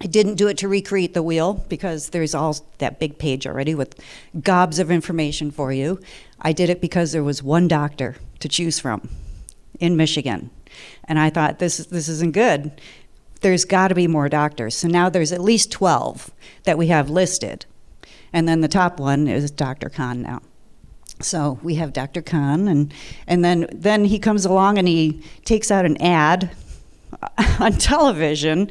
didn't do it to recreate the wheel, because there's all that big page already with gobs of information for you. I did it because there was one doctor to choose from in Michigan. And I thought, this isn't good. There's got to be more doctors. So now there's at least 12 that we have listed. And then the top one is Dr. Khan now. So we have Dr. Khan, and then he comes along and he takes out an ad on television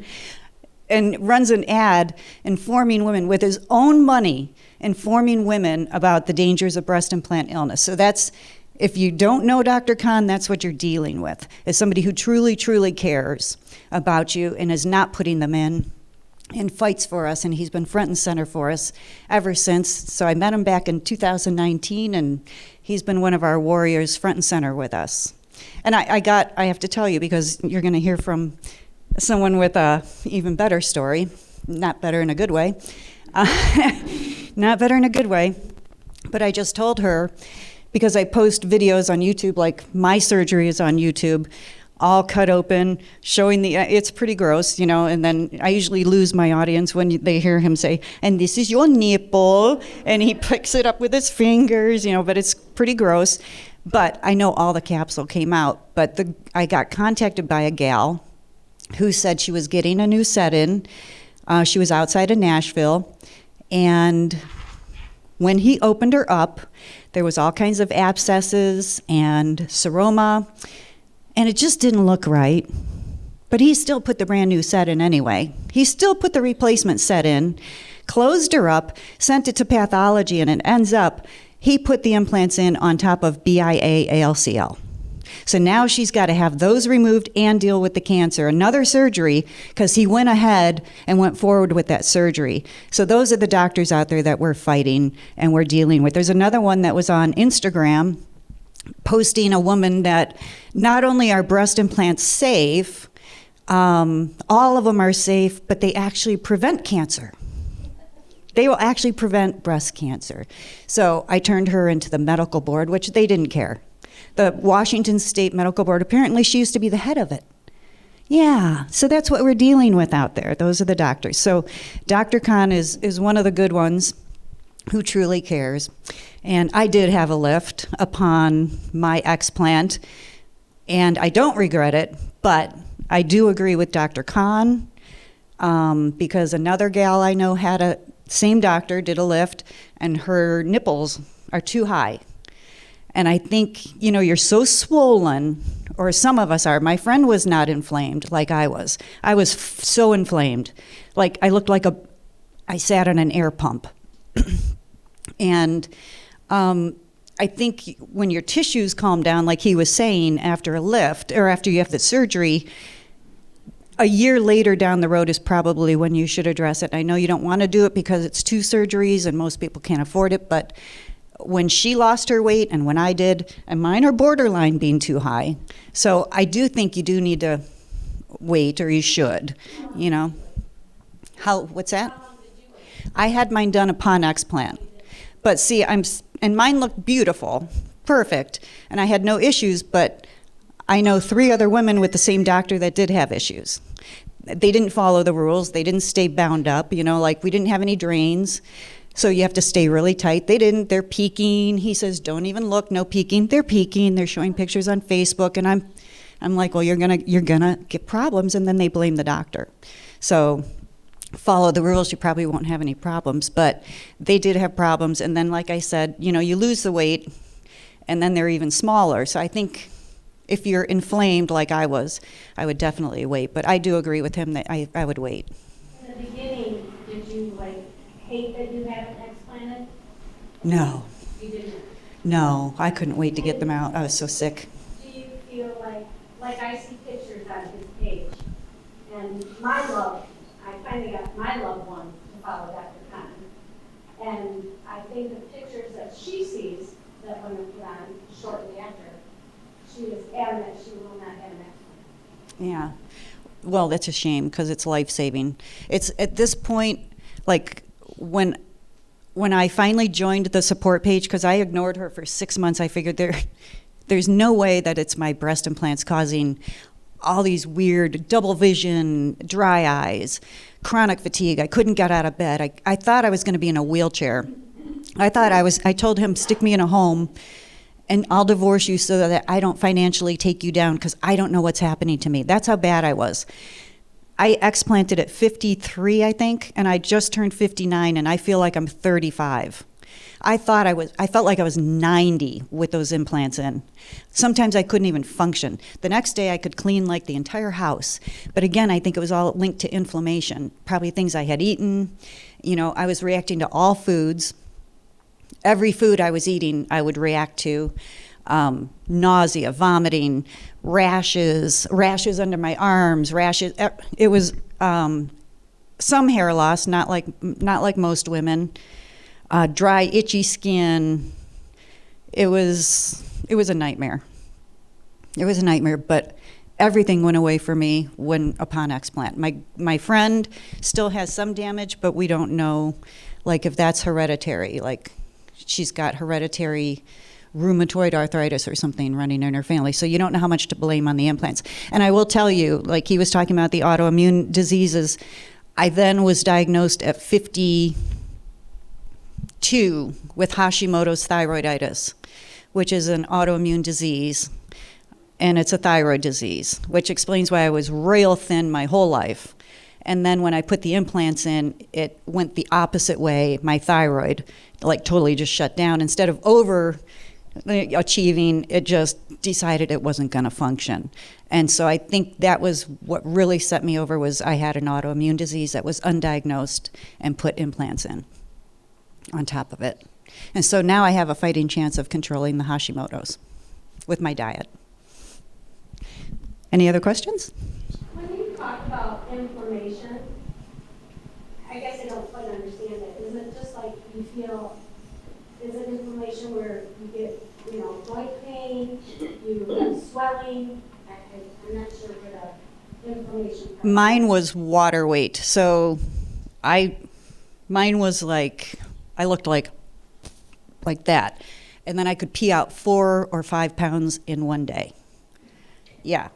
and runs an ad informing women with his own money, informing women about the dangers of breast implant illness. So that's, if you don't know Dr. Khan, that's what you're dealing with, is somebody who truly, truly cares about you and is not putting them in and fights for us, and he's been front and center for us ever since. So I met him back in 2019, and he's been one of our warriors, front and center with us. And I have to tell you, because you're going to hear from someone with a even better story, not better in a good way, not better in a good way, but I just told her, because I post videos on YouTube, like my surgery is on YouTube, all cut open, showing it's pretty gross, and then I usually lose my audience when they hear him say, and this is your nipple, and he picks it up with his fingers, but it's pretty gross. But I know all the capsule came out, but I got contacted by a gal who said she was getting a new set in. She was outside of Nashville, and when he opened her up, there was all kinds of abscesses and seroma, and it just didn't look right. But he still put the brand new set in anyway. He still put the replacement set in, closed her up, sent it to pathology, and it ends up, he put the implants in on top of BIA ALCL. So now she's got to have those removed and deal with the cancer, another surgery, because he went ahead and went forward with that surgery. So those are the doctors out there that we're fighting and we're dealing with. There's another one that was on Instagram posting a woman that not only are breast implants safe, all of them are safe, but they actually prevent cancer. They will actually prevent breast cancer. So I turned her into the medical board, which they didn't care. The Washington State Medical Board, apparently she used to be the head of it. Yeah, so that's what we're dealing with out there. Those are the doctors. So Dr. Khan is one of the good ones who truly cares. And I did have a lift upon my explant, and I don't regret it, but I do agree with Dr. Khan, because another gal I know had same doctor, did a lift, and her nipples are too high. And I think, you're so swollen, or some of us are. My friend was not inflamed like I was. I was so inflamed. Like, I looked like I sat on an air pump. And I think when your tissues calm down, like he was saying, after a lift, or after you have the surgery, a year later down the road is probably when you should address it. I know you don't want to do it because it's 2 surgeries and most people can't afford it, but when she lost her weight and when I did, and mine are borderline being too high. So I do think you do need to wait, or you should, What's that? I had mine done upon explant. But see, and mine looked beautiful, perfect, and I had no issues, but I know 3 other women with the same doctor that did have issues. They didn't follow the rules. They didn't stay bound up, like we didn't have any drains. So you have to stay really tight. They didn't. They're peeking. He says, don't even look. No peeking. They're peeking. They're showing pictures on Facebook, and I'm like, well, you're gonna get problems, and then they blame the doctor. So follow the rules. You probably won't have any problems, but they did have problems. And then, like I said, you lose the weight, and then they're even smaller. So I think if you're inflamed like I was, I would definitely wait. But I do agree with him that I would wait. In the beginning, did you hate that you had it explanted? No. You didn't? No, I couldn't wait to get them out. I was so sick. Do you feel like I see pictures on his page, and I finally got my loved one to follow Dr. Khan, and I think the pictures that she sees that women put on shortly after, she is adamant she will not have an explant. Yeah. Well, that's a shame because it's life-saving. It's at this point, like when I finally joined the support page, because I ignored her for 6 months, I figured there's no way that it's my breast implants causing all these weird double vision, dry eyes, chronic fatigue. I couldn't get out of bed. I thought I was going to be in a wheelchair. I told him, stick me in a home and I'll divorce you so that I don't financially take you down because I don't know what's happening to me. That's how bad I was. I explanted at 53, I think, and I just turned 59, and I feel like I'm 35. I felt like I was 90 with those implants in. Sometimes I couldn't even function. The next day I could clean like the entire house. But again, I think it was all linked to inflammation, probably things I had eaten. I was reacting to all foods. Every food I was eating, I would react to. Nausea, vomiting, rashes under my arms, rashes. It was some hair loss, not like most women. Dry, itchy skin. It was a nightmare. It was a nightmare, but everything went away for me upon explant. My friend still has some damage, but we don't know, if that's hereditary. She's got hereditary rheumatoid arthritis or something running in her family. So you don't know how much to blame on the implants. And I will tell you, like he was talking about the autoimmune diseases, I then was diagnosed at 52 with Hashimoto's thyroiditis, which is an autoimmune disease, and it's a thyroid disease, which explains why I was rail thin my whole life. And then when I put the implants in, it went the opposite way. My thyroid, like, totally just shut down. Instead of overachieving, it just decided it wasn't going to function. And so I think that was what really set me over, was I had an autoimmune disease that was undiagnosed and put implants in on top of it. And so now I have a fighting chance of controlling the Hashimoto's with my diet. Any other questions? When you talk about inflammation, I guess I don't quite understand it. Is it just like you feel, is it inflammation where you get, joint pain, you have swelling? I'm not sure what the inflammation part. Mine was water weight. So mine was like, I looked like that. And then I could pee out 4 or 5 pounds in one day. Yeah.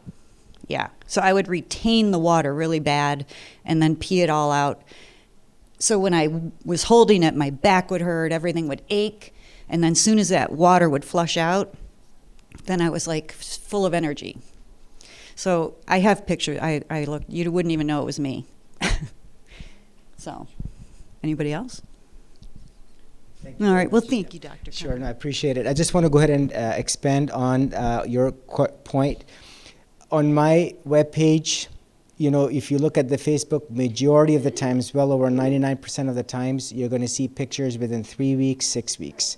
So I would retain the water really bad and then pee it all out. So when I was holding it, my back would hurt, everything would ache. And then as soon as that water would flush out, then I was like full of energy. So I have pictures. I looked, you wouldn't even know it was me. So, anybody else? Thank you. All right. Well, thank you, Dr. Sure, and I appreciate it. I just want to go ahead and expand on your point. On my webpage, if you look at the Facebook, majority of the times, well over 99% of the times, you're going to see pictures within 3 weeks, 6 weeks.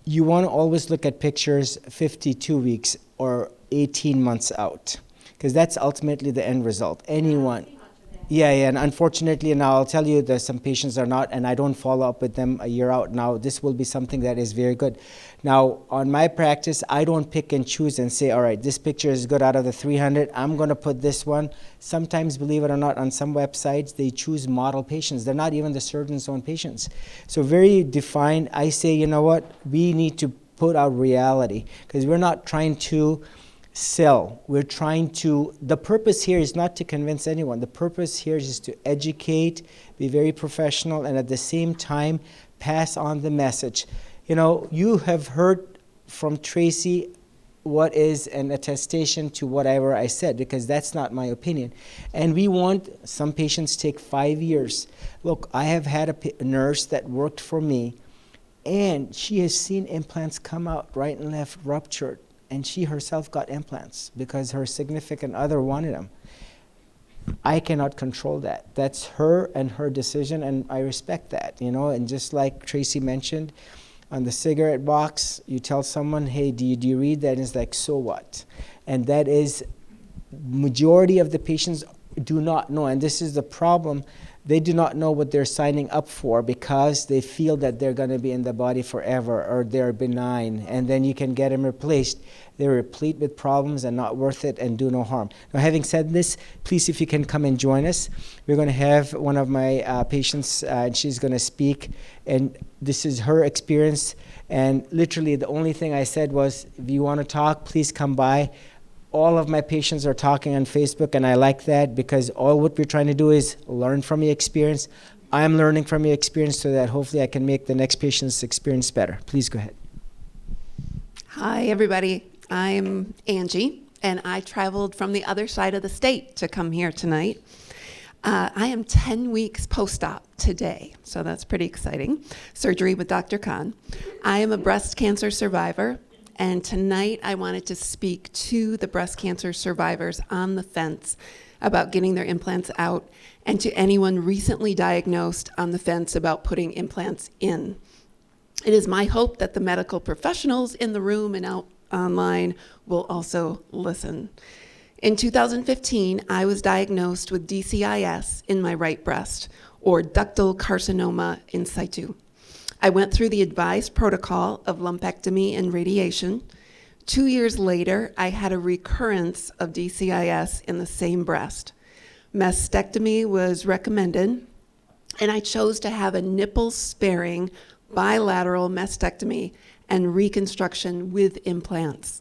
You want to always look at pictures 52 weeks or 18 months out, because that's ultimately the end result. Anyone. Yeah, and unfortunately, now I'll tell you that some patients are not, and I don't follow up with them a year out. Now, this will be something that is very good. Now, on my practice, I don't pick and choose and say, all right, this picture is good out of the 300. I'm going to put this one. Sometimes, believe it or not, on some websites, they choose model patients. They're not even the surgeon's own patients. So very defined. I say, you know what? We need to put out reality, because we're not trying to sell. We're trying to, the purpose here is not to convince anyone. The purpose here is to educate, be very professional, and at the same time, pass on the message. You have heard from Tracy what is an attestation to whatever I said, because that's not my opinion. And we want, some patients take 5 years. Look, I have had a nurse that worked for me, and she has seen implants come out right and left, ruptured. And she herself got implants because her significant other wanted them. I cannot control that. That's her and her decision, and I respect that, And just like Tracy mentioned, on the cigarette box, you tell someone, hey, do you read that? And it's like, so what? And that is, majority of the patients do not know, and this is the problem. They do not know what they're signing up for, because they feel that they're going to be in the body forever, or they're benign, and then you can get them replaced. They're replete with problems and not worth it and do no harm. Now, having said this, please, if you can come and join us. We're going to have one of my patients, and she's going to speak, and this is her experience. And literally, the only thing I said was, if you want to talk, please come by. All of my patients are talking on Facebook, and I like that, because all what we're trying to do is learn from your experience. I'm learning from your experience so that hopefully I can make the next patient's experience better. Please go ahead. Hi, everybody. I'm Angie, and I traveled from the other side of the state to come here tonight. I am 10 weeks post-op today, so that's pretty exciting. Surgery with Dr. Khan. I am a breast cancer survivor. And tonight I wanted to speak to the breast cancer survivors on the fence about getting their implants out, and to anyone recently diagnosed on the fence about putting implants in. It is my hope that the medical professionals in the room and out online will also listen. In 2015, I was diagnosed with DCIS in my right breast, or ductal carcinoma in situ. I went through the advised protocol of lumpectomy and radiation. 2 years later, I had a recurrence of DCIS in the same breast. Mastectomy was recommended, and I chose to have a nipple-sparing bilateral mastectomy and reconstruction with implants.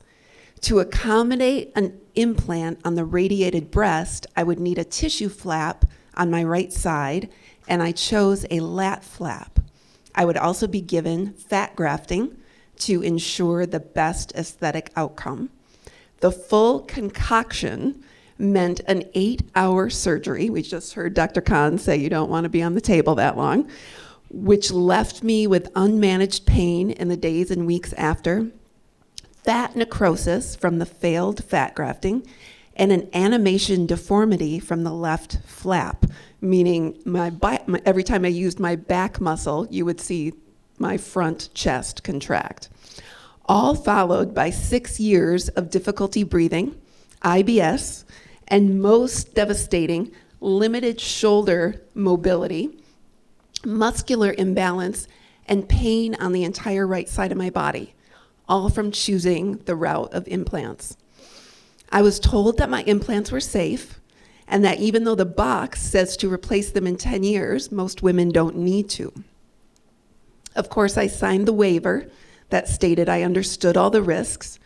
To accommodate an implant on the radiated breast, I would need a tissue flap on my right side, and I chose a lat flap. I would also be given fat grafting to ensure the best aesthetic outcome. The full concoction meant an 8-hour surgery. We just heard Dr. Khan say you don't want to be on the table that long, which left me with unmanaged pain in the days and weeks after, fat necrosis from the failed fat grafting, and an animation deformity from the left flap, meaning every time I used my back muscle, you would see my front chest contract. All followed by 6 years of difficulty breathing, IBS, and most devastating, limited shoulder mobility, muscular imbalance, and pain on the entire right side of my body, all from choosing the route of implants. I was told that my implants were safe, and that even though the box says to replace them in 10 years, most women don't need to. Of course, I signed the waiver that stated I understood all the risks,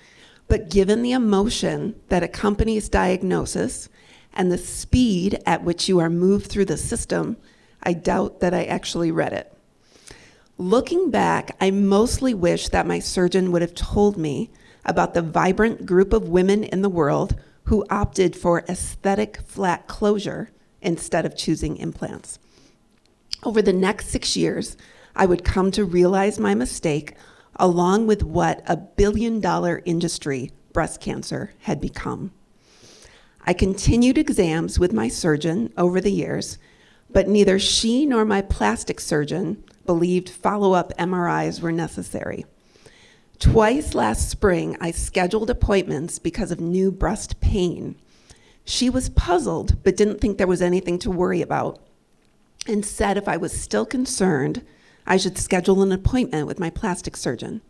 but given the emotion that accompanies diagnosis and the speed at which you are moved through the system, I doubt that I actually read it. Looking back, I mostly wish that my surgeon would have told me about the vibrant group of women in the world who opted for aesthetic flat closure instead of choosing implants. Over the next 6 years, I would come to realize my mistake, along with what a billion-dollar industry breast cancer had become. I continued exams with my surgeon over the years, but neither she nor my plastic surgeon believed follow-up MRIs were necessary. Twice last spring, I scheduled appointments because of new breast pain. She was puzzled, but didn't think there was anything to worry about, and said if I was still concerned, I should schedule an appointment with my plastic surgeon.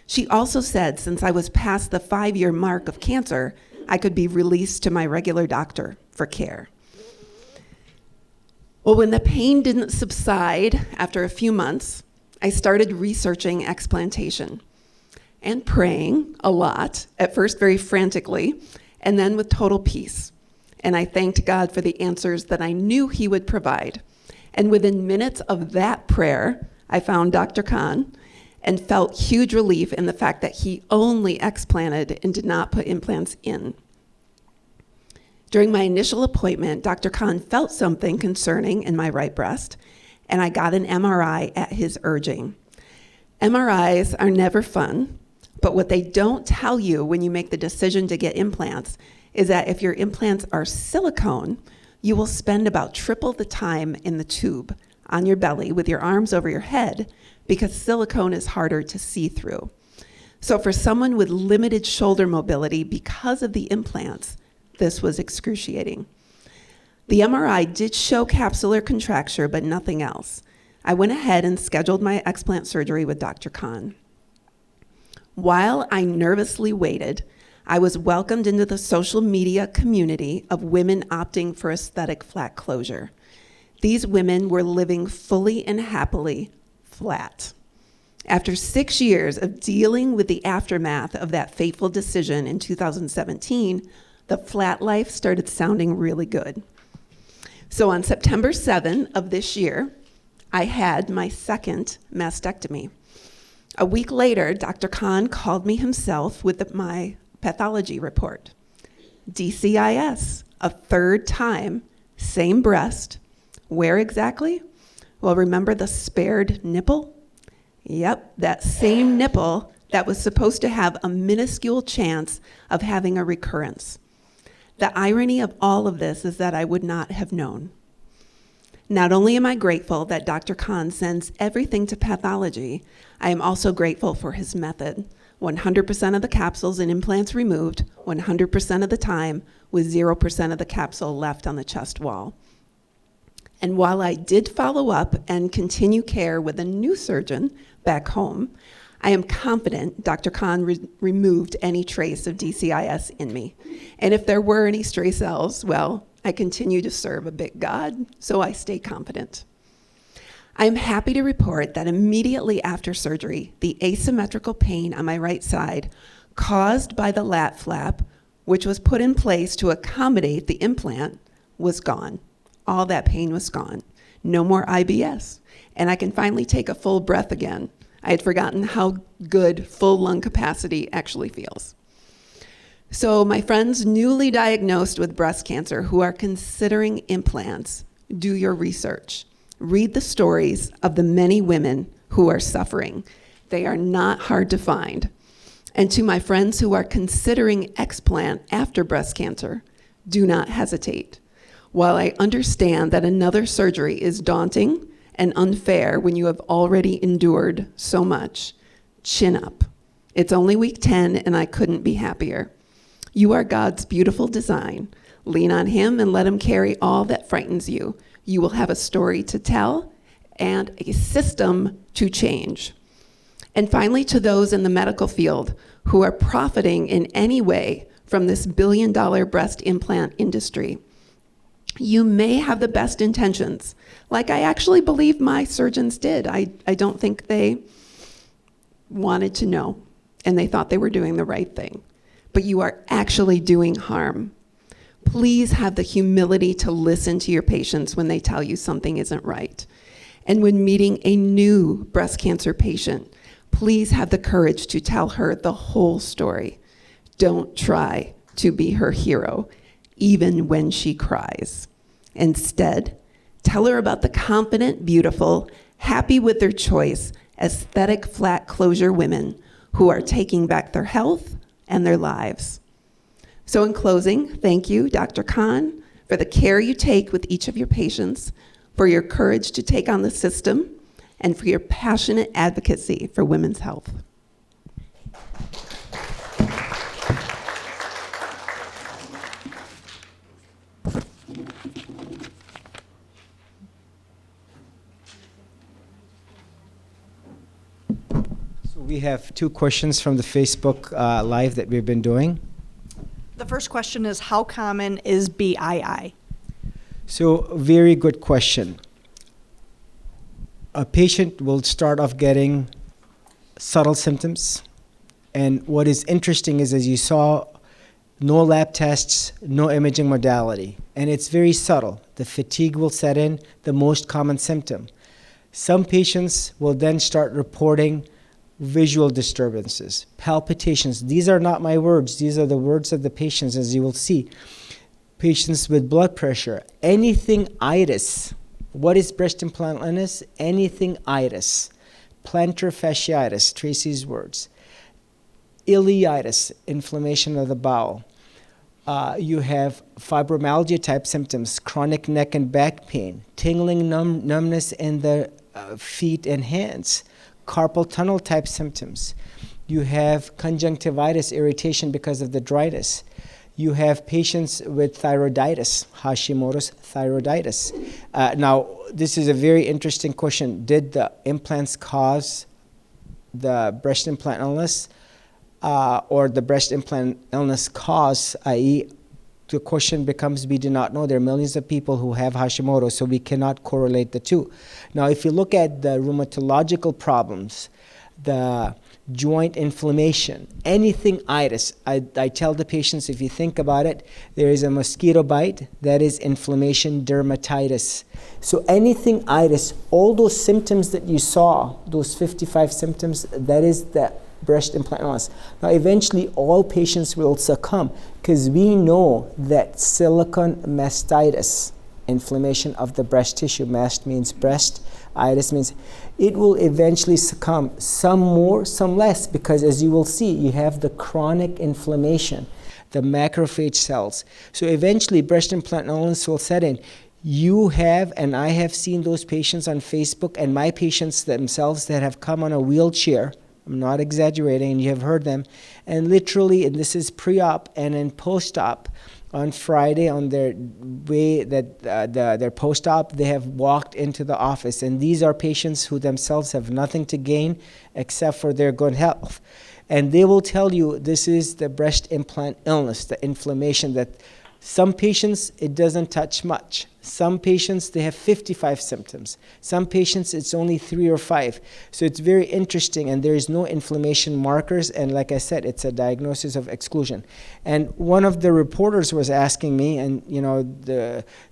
She also said since I was past the 5-year mark of cancer, I could be released to my regular doctor for care. Well, when the pain didn't subside after a few months, I started researching explantation and praying a lot, at first very frantically, and then with total peace. And I thanked God for the answers that I knew He would provide. And within minutes of that prayer, I found Dr. Khan and felt huge relief in the fact that he only explanted and did not put implants in. During my initial appointment, Dr. Khan felt something concerning in my right breast, and I got an MRI at his urging. MRIs are never fun, but what they don't tell you when you make the decision to get implants is that if your implants are silicone, you will spend about triple the time in the tube on your belly with your arms over your head because silicone is harder to see through. So for someone with limited shoulder mobility because of the implants, this was excruciating. The MRI did show capsular contracture, but nothing else. I went ahead and scheduled my explant surgery with Dr. Khan. While I nervously waited, I was welcomed into the social media community of women opting for aesthetic flat closure. These women were living fully and happily flat. After 6 years of dealing with the aftermath of that fateful decision in 2017, the flat life started sounding really good. So on September 7 of this year, I had my second mastectomy. A week later, Dr. Khan called me himself with my pathology report. DCIS, a third time, same breast. Where exactly? Well, remember the spared nipple? Yep, that same nipple that was supposed to have a minuscule chance of having a recurrence. The irony of all of this is that I would not have known. Not only am I grateful that Dr. Khan sends everything to pathology, I am also grateful for his method. 100% of the capsules and implants removed, 100% of the time, with 0% of the capsule left on the chest wall. And while I did follow up and continue care with a new surgeon back home, I am confident Dr. Khan removed any trace of DCIS in me. And if there were any stray cells, well, I continue to serve a big God, so I stay confident. I am happy to report that immediately after surgery, the asymmetrical pain on my right side caused by the lat flap, which was put in place to accommodate the implant, was gone. All that pain was gone. No more IBS. And I can finally take a full breath again. I had forgotten how good full lung capacity actually feels. So my friends newly diagnosed with breast cancer who are considering implants, do your research. Read the stories of the many women who are suffering. They are not hard to find. And to my friends who are considering explant after breast cancer, do not hesitate. While I understand that another surgery is daunting and unfair when you have already endured so much, chin up. It's only week 10 and I couldn't be happier. You are God's beautiful design. Lean on Him and let Him carry all that frightens you. You will have a story to tell and a system to change. And finally, to those in the medical field who are profiting in any way from this billion-dollar breast implant industry, you may have the best intentions, like I actually believe my surgeons did. I don't think they wanted to know, and they thought they were doing the right thing. But you are actually doing harm. Please have the humility to listen to your patients when they tell you something isn't right. And when meeting a new breast cancer patient, please have the courage to tell her the whole story. Don't try to be her hero, even when she cries. Instead, tell her about the confident, beautiful, happy with their choice, aesthetic flat closure women who are taking back their health and their lives. So in closing, thank you, Dr. Khan, for the care you take with each of your patients, for your courage to take on the system, and for your passionate advocacy for women's health. So we have 2 questions from the Facebook Live that we've been doing. The first question is, how common is BII? So, very good question. A patient will start off getting subtle symptoms. And what is interesting is, as you saw, no lab tests, no imaging modality. And it's very subtle. The fatigue will set in, the most common symptom. Some patients will then start reporting visual disturbances, palpitations. These are not my words. These are the words of the patients, as you will see. Patients with blood pressure, anything itis. What is breast implant illness? Anything itis. Plantar fasciitis, Tracy's words. Ileitis, inflammation of the bowel. You have fibromyalgia type symptoms, chronic neck and back pain, tingling numbness in the feet and hands, carpal tunnel type symptoms. You have conjunctivitis, irritation because of the dryness. You have patients with thyroiditis, Hashimoto's thyroiditis. Now, this is a very interesting question. Did the implants cause the breast implant illness, or the breast implant illness cause, i.e., the question becomes, we do not know. There are millions of people who have Hashimoto, so we cannot correlate the two. Now, if you look at the rheumatological problems, the joint inflammation, anything itis, I tell the patients, if you think about it, there is a mosquito bite, that is inflammation, dermatitis. So anything itis, all those symptoms that you saw, those 55 symptoms, that is the breast implant illness. Now, eventually, all patients will succumb because we know that silicone mastitis, inflammation of the breast tissue, mast means breast, itis means, it will eventually succumb, some more, some less, because as you will see, you have the chronic inflammation, the macrophage cells. So eventually, breast implant illness will set in. You have, and I have seen those patients on Facebook, and my patients themselves that have come on a wheelchair. I'm not exaggerating, and you have heard them. And literally, and this is pre-op and in post-op, on Friday on their way that their post-op, they have walked into the office. And these are patients who themselves have nothing to gain except for their good health. And they will tell you this is the breast implant illness, the inflammation that Some patients, it doesn't touch much. Some patients, they have 55 symptoms. Some patients, it's only 3 or 5. So it's very interesting, and there is no inflammation markers. And like I said, it's a diagnosis of exclusion. And one of the reporters was asking me, and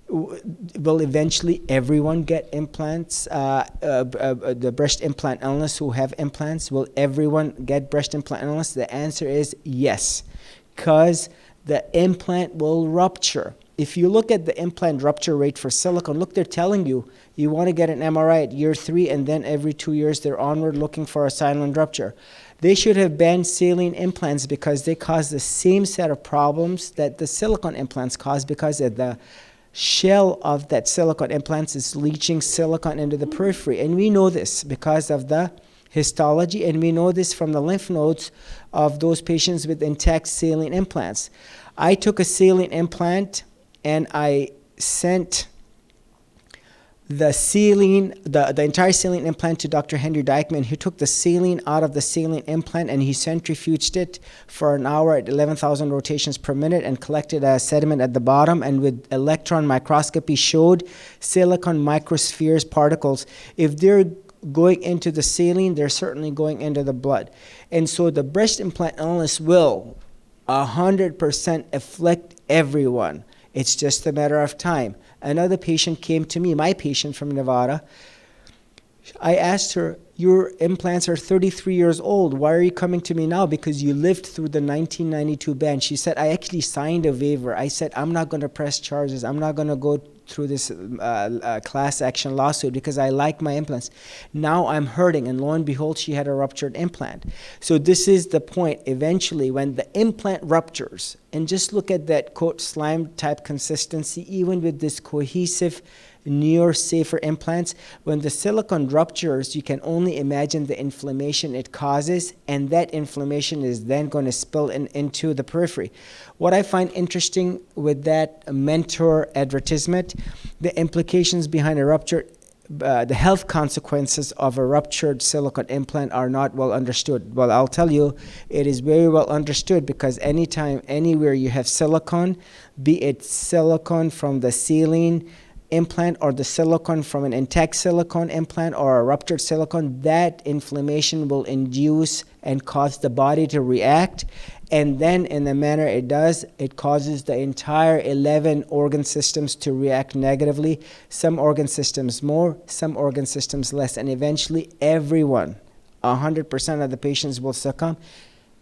will eventually everyone get implants, the breast implant illness who have implants, will everyone get breast implant illness? The answer is yes, because the implant will rupture. If you look at the implant rupture rate for silicone, look, they're telling you, you want to get an MRI at year 3, and then every 2 years they're onward looking for a silent rupture. They should have banned saline implants because they cause the same set of problems that the silicone implants cause, because of the shell of that silicone implants is leaching silicone into the periphery. And we know this because of the histology, and we know this from the lymph nodes of those patients with intact saline implants. I took a saline implant and I sent the saline, the entire saline implant to Dr. Henry Dykman. He took the saline out of the saline implant and he centrifuged it for an hour at 11,000 rotations per minute and collected a sediment at the bottom, and with electron microscopy showed silicon microspheres particles. If they're going into the saline, they're certainly going into the blood. And so the breast implant illness will 100% afflict everyone. It's just a matter of time. Another patient came to me, my patient from Nevada. I asked her, your implants are 33 years old. Why are you coming to me now? Because you lived through the 1992 ban. She said, I actually signed a waiver. I said, I'm not going to press charges. I'm not going to go through this class action lawsuit because I like my implants. Now I'm hurting. And lo and behold, she had a ruptured implant. So this is the point. Eventually, when the implant ruptures, and just look at that, quote, slime type consistency, even with this cohesive, newer, safer implants, when the silicone ruptures, you can only imagine the inflammation it causes, and that inflammation is then going to spill into the periphery. What I find interesting with that mentor advertisement, the implications behind a ruptured, the health consequences of a ruptured silicone implant are not well understood. Well, I'll tell you, it is very well understood, because anytime, anywhere you have silicone, be it silicone from the saline implant or the silicone from an intact silicone implant or a ruptured silicone, that inflammation will induce and cause the body to react. And then in the manner it does, it causes the entire 11 organ systems to react negatively. Some organ systems more, some organ systems less. And eventually everyone, 100% of the patients will succumb,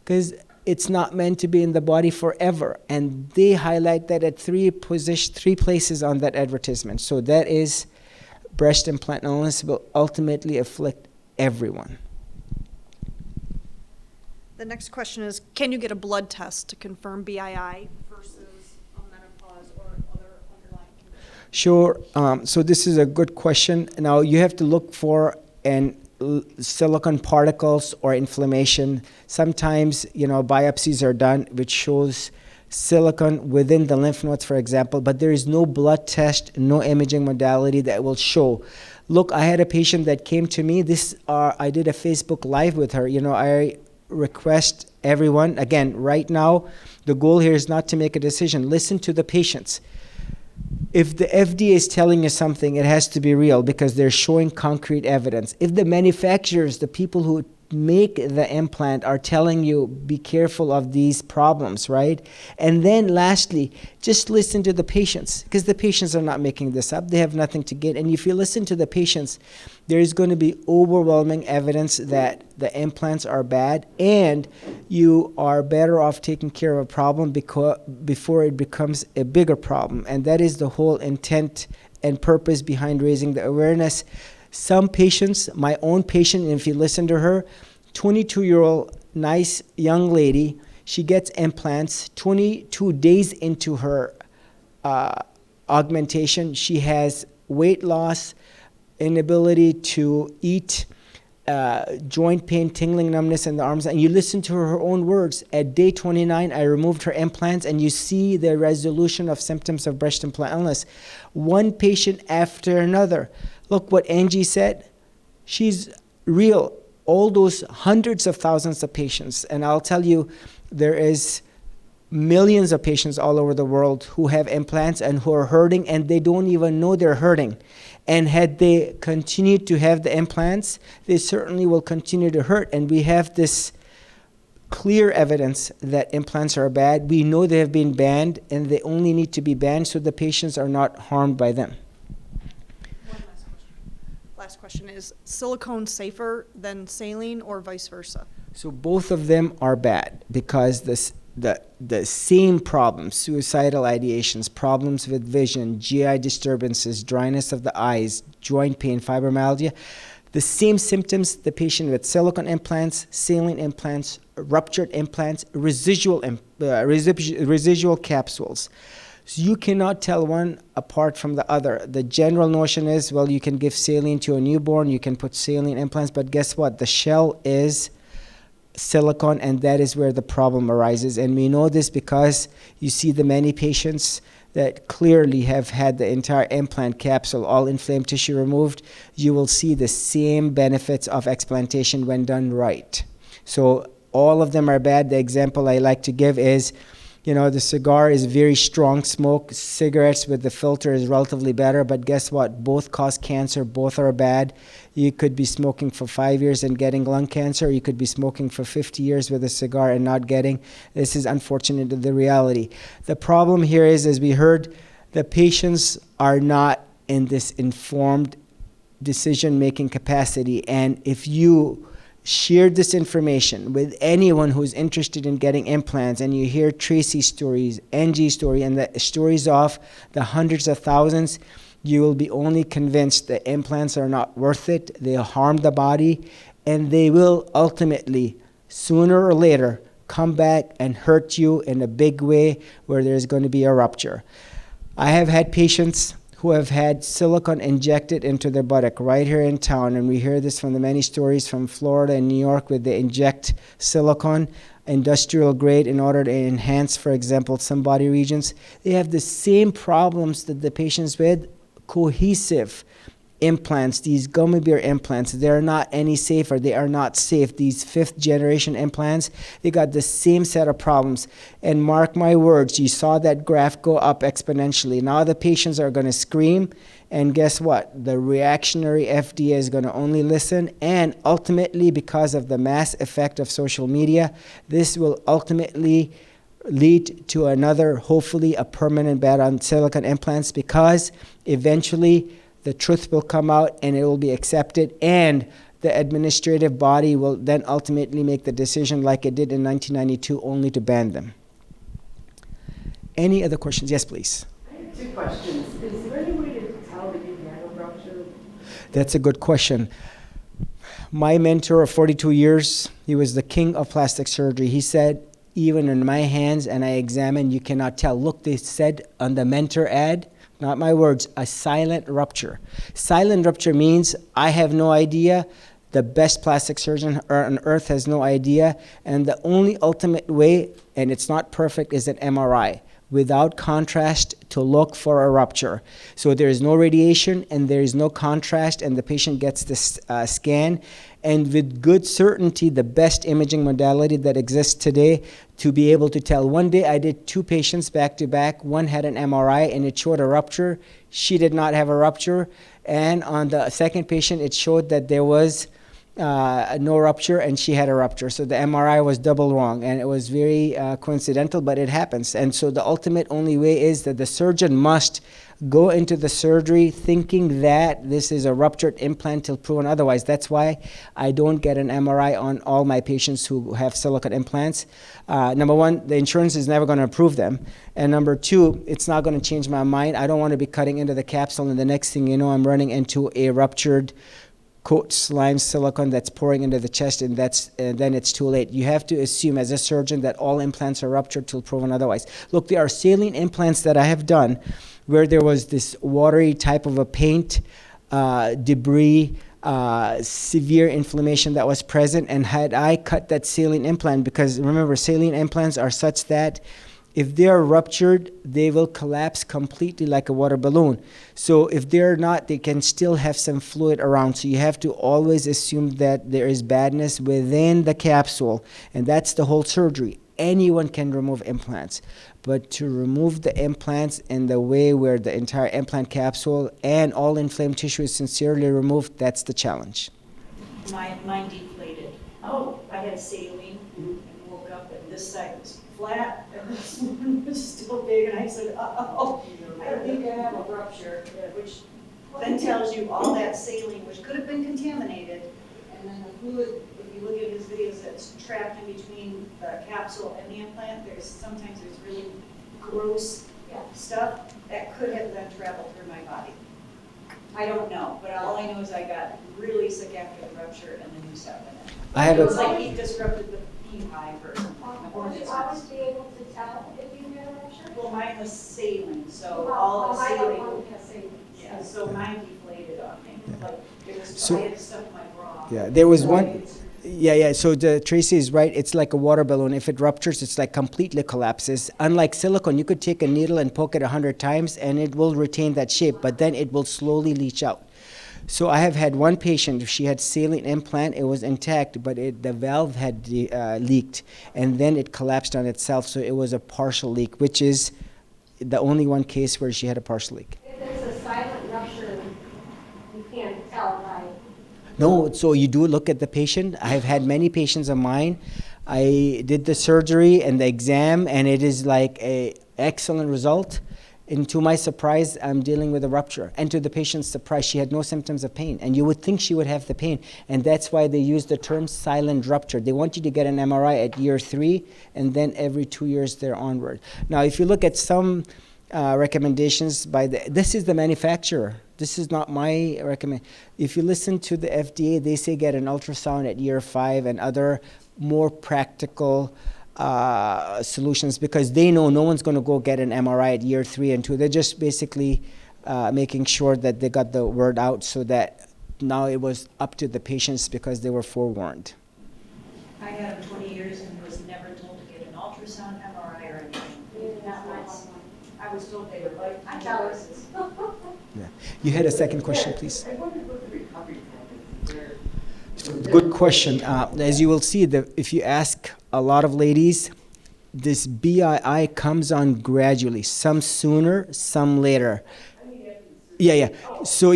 because it's not meant to be in the body forever. And they highlight that at three places on that advertisement. So that is, breast implant illness will ultimately afflict everyone. The next question is, can you get a blood test to confirm BII versus a menopause or other underlying conditions? Sure. So this is a good question. Now you have to look for silicon particles or inflammation. Sometimes, biopsies are done which shows silicon within the lymph nodes, for example, but there is no blood test, no imaging modality that will show. Look, I had a patient that came to me. I did a Facebook Live with her. I request everyone, again, right now, the goal here is not to make a decision. Listen to the patients. If the FDA is telling you something, it has to be real, because they're showing concrete evidence. If the manufacturers, the people who make the implant, are telling you, be careful of these problems, right? And then lastly, just listen to the patients, because the patients are not making this up. They have nothing to gain. And if you listen to the patients, there is going to be overwhelming evidence that the implants are bad, and you are better off taking care of a problem before it becomes a bigger problem. And that is the whole intent and purpose behind raising the awareness. Some patients, my own patient, and if you listen to her, 22-year-old nice young lady, she gets implants. 22 days into her augmentation, she has weight loss, inability to eat, joint pain, tingling, numbness in the arms. And you listen to her own words. At day 29, I removed her implants, and you see the resolution of symptoms of breast implant illness. One patient after another. Look what Angie said. She's real. All those hundreds of thousands of patients. And I'll tell you, there is millions of patients all over the world who have implants and who are hurting, and they don't even know they're hurting. And had they continued to have the implants, they certainly will continue to hurt. And we have this clear evidence that implants are bad. We know they have been banned, and they only need to be banned so the patients are not harmed by them. One last question, is silicone safer than saline or vice versa? So both of them are bad because the same problems, suicidal ideations, problems with vision, GI disturbances, dryness of the eyes, joint pain, fibromyalgia, the same symptoms the patient with silicone implants, saline implants, ruptured implants, residual capsules. So you cannot tell one apart from the other. The general notion is, well, you can give saline to a newborn, you can put saline implants, but guess what? The shell is silicone, and that is where the problem arises. And we know this because you see the many patients that clearly have had the entire implant capsule, all inflamed tissue removed. You will see the same benefits of explantation when done right. So all of them are bad. The example I like to give is, the cigar is very strong smoke. Cigarettes with the filter is relatively better, but guess what? Both cause cancer. Both are bad. You could be smoking for 5 years and getting lung cancer. You could be smoking for 50 years with a cigar and not getting. This is unfortunately the reality. The problem here is, as we heard, the patients are not in this informed decision-making capacity. And if you share this information with anyone who's interested in getting implants, and you hear Tracy's stories, Angie's story, and the stories of the hundreds of thousands, you will be only convinced that implants are not worth it. They harm the body, and they will ultimately, sooner or later, come back and hurt you in a big way where there's going to be a rupture. I have had patients who have had silicone injected into their buttock right here in town, and we hear this from the many stories from Florida and New York, where they inject silicone, industrial grade, in order to enhance, for example, some body regions. They have the same problems that the patients with cohesive implants, these gummy bear implants. They're not any safer. They are not safe. These 5th generation implants, they got the same set of problems. And mark my words, you saw that graph go up exponentially. Now the patients are going to scream, and guess what? The reactionary FDA is going to only listen, and ultimately, because of the mass effect of social media, this will ultimately lead to another, hopefully, a permanent ban on silicone implants, because eventually the truth will come out and it will be accepted, and the administrative body will then ultimately make the decision like it did in 1992, only to ban them. Any other questions? Yes, please. I have 2 questions. Is there any way to tell that you had a rupture? That's a good question. My mentor of 42 years, he was the king of plastic surgery. He said, even in my hands, and I examined, you cannot tell. Look, they said on the mentor ad, not my words, a silent rupture. Silent rupture means I have no idea. The best plastic surgeon on earth has no idea. And the only ultimate way, and it's not perfect, is an MRI without contrast to look for a rupture. So there is no radiation and there is no contrast, and the patient gets this scan. And with good certainty, the best imaging modality that exists today to be able to tell. One day I did 2 patients back to back. One had an MRI and it showed a rupture. She did not have a rupture. And on the second patient, it showed that there was no rupture, and she had a rupture. So the MRI was double wrong, and it was very coincidental, but it happens. And so the ultimate only way is that the surgeon must go into the surgery thinking that this is a ruptured implant till proven otherwise. That's why I don't get an MRI on all my patients who have silicone implants. Number one, the insurance is never going to approve them. And number 2, it's not going to change my mind. I don't want to be cutting into the capsule, and the next thing you know, I'm running into a ruptured slime silicone that's pouring into the chest, and then it's too late. You have to assume as a surgeon that all implants are ruptured till proven otherwise. Look, there are saline implants that I have done where there was this watery type of a paint, debris, severe inflammation that was present, and had I cut that saline implant, because remember, saline implants are such that if they are ruptured, they will collapse completely like a water balloon. So if they're not, they can still have some fluid around. So you have to always assume that there is badness within the capsule, and that's the whole surgery. anyone can remove implants. But to remove the implants in the way where the entire implant capsule and all inflamed tissue is sincerely removed, that's the challenge. Mine deflated. Oh, I had saline and woke up and this side was flat and this one was still big, and I said, oh, I think I have a rupture, which then tells you all that saline, which could have been contaminated, and then the fluid, if you look at his videos, that's trapped in between the capsule and the implant. Sometimes there's really gross stuff that could have then traveled through my body. I don't know, but all I know is I got really sick after the rupture and the new stuff in it. It was like he disrupted the beehive or something. Would you always be able to tell if you had a rupture? Well, mine was saline, so Well, all the I don't saline. want to have saline. Yeah, so mine deflated on me. Like, it was, So- I had to stuff my bra. Yeah, there was one. Yeah. So Tracy is right. It's like a water balloon. If it ruptures, it's like completely collapses. Unlike silicone, you could take a needle and poke it 100 times, and it will retain that shape, but then it will slowly leach out. So I have had one patient. She had saline implant. It was intact, but the valve had leaked, and then it collapsed on itself. So it was a partial leak, which is the only one case where she had a partial leak. If it's a silent rupture, you can't tell, right? No, so you do look at the patient. I have had many patients of mine. I did the surgery and the exam, and it is like a excellent result. And to my surprise, I'm dealing with a rupture. And to the patient's surprise, she had no symptoms of pain. And you would think she would have the pain. And that's why they use the term silent rupture. They want you to get an MRI at year 3, and then every 2 years they're onward. Now, if you look at some recommendations this is the manufacturer. This is not my recommend. If you listen to the FDA, they say get an ultrasound at year 5 and other more practical solutions, because they know no one's going to go get an MRI at year 3 and 2. They're just basically making sure that they got the word out, so that now it was up to the patients because they were forewarned. I had him 20 years and was never told to get an ultrasound, MRI, or anything. Not once. I was told they were like, I'm jealous. Yeah. You had a second question, please. I wondered what the recovery time is. So, good question. As you will see, if you ask a lot of ladies, this BII comes on gradually. Some sooner, some later. Yeah. So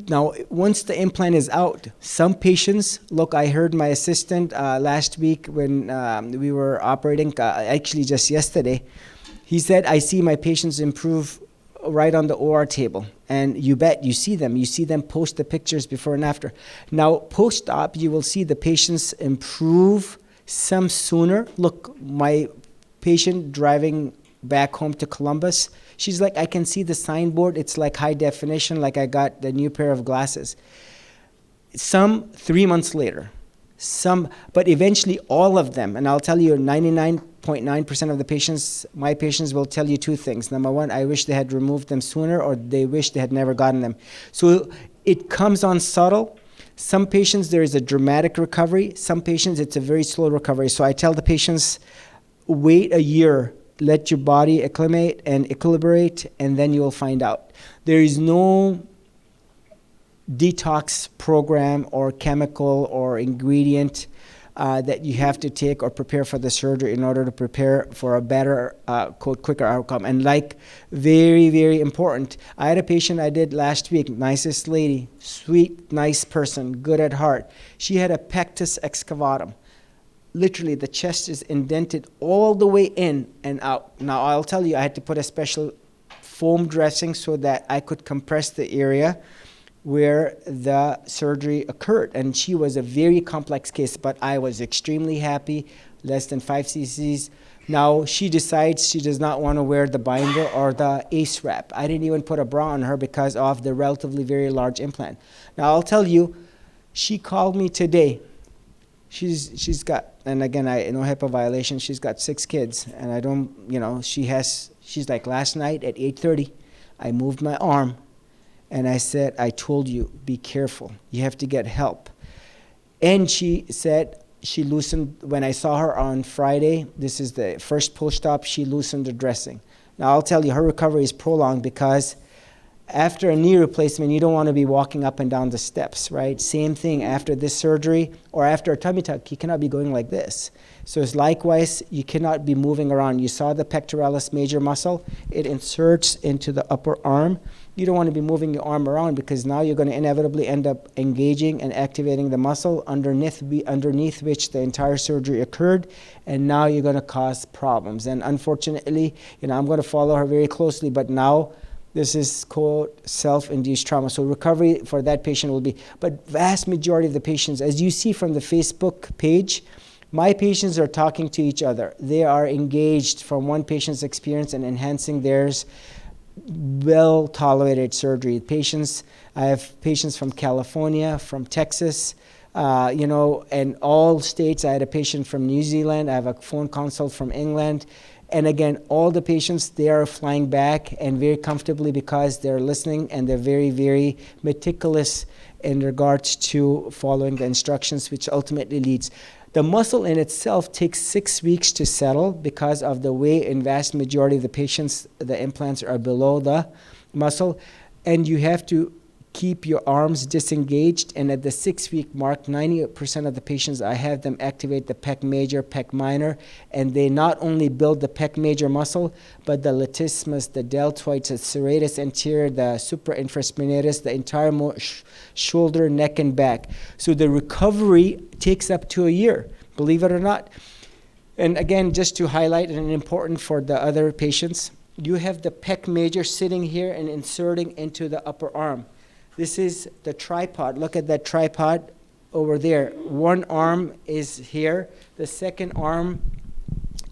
now, once the implant is out, some patients, look, I heard my assistant last week when we were operating, actually just yesterday, he said, I see my patients improve right on the OR table. And you bet, you see them post the pictures before and after. Now, post-op, you will see the patients improve, some sooner. Look, my patient driving back home to Columbus, she's like, I can see the signboard. It's like high definition, like I got the new pair of glasses. Some 3 months later, but eventually all of them, and I'll tell you 99.9% of the patients, my patients will tell you 2 things. Number 1, I wish they had removed them sooner, or they wish they had never gotten them. So it comes on subtle. Some patients, there is a dramatic recovery. Some patients, it's a very slow recovery. So I tell the patients, wait a year, let your body acclimate and equilibrate, and then you'll find out. There is no detox program or chemical or ingredient that you have to take or prepare for the surgery in order to prepare for a better, quote, quicker outcome. And like, very, very important, I had a patient I did last week, nicest lady, sweet, nice person, good at heart. She had a pectus excavatum. Literally, the chest is indented all the way in and out. Now, I'll tell you, I had to put a special foam dressing so that I could compress the area where the surgery occurred. And she was a very complex case, but I was extremely happy, less than 5 cc's. Now, she decides she does not want to wear the binder or the ACE wrap. I didn't even put a bra on her because of the relatively very large implant. Now, I'll tell you, she called me today. She's got, and again, no HIPAA violation, she's got 6 kids, and I don't, she's like, last night at 8:30, I moved my arm, and I said, I told you, be careful, you have to get help. And she said she loosened, when I saw her on Friday, this is the first post-op, she loosened the dressing. Now, I'll tell you, her recovery is prolonged because After a knee replacement, you don't want to be walking up and down the steps, right? Same thing after this surgery or after a tummy tuck, you cannot be going like this. So it's likewise, you cannot be moving around. You saw the pectoralis major muscle. It inserts into the upper arm. You don't want to be moving your arm around because now you're going to inevitably end up engaging and activating the muscle underneath which the entire surgery occurred, and now you're going to cause problems. And unfortunately, I'm going to follow her very closely, but now this is called self-induced trauma. So recovery for that patient will be, but vast majority of the patients, as you see from the Facebook page, my patients are talking to each other. They are engaged from one patient's experience and enhancing theirs. Well-tolerated surgery. I have patients from California, from Texas, and all states. I had a patient from New Zealand. I have a phone consult from England. And again, all the patients, they are flying back and very comfortably because they're listening and they're very, very meticulous in regards to following the instructions, which ultimately leads. The muscle in itself takes 6 weeks to settle because of the way in vast majority of the patients, the implants are below the muscle. And you have to keep your arms disengaged. And at the 6-week mark, 90% of the patients, I have them activate the pec major, pec minor, and they not only build the pec major muscle, but the latissimus, the deltoids, the serratus anterior, the suprainfraspinatus, the entire shoulder, neck, and back. So the recovery takes up to a year, believe it or not. And again, just to highlight, and important for the other patients, you have the pec major sitting here and inserting into the upper arm. This is the tripod. Look at that tripod over there. One arm is here. The second arm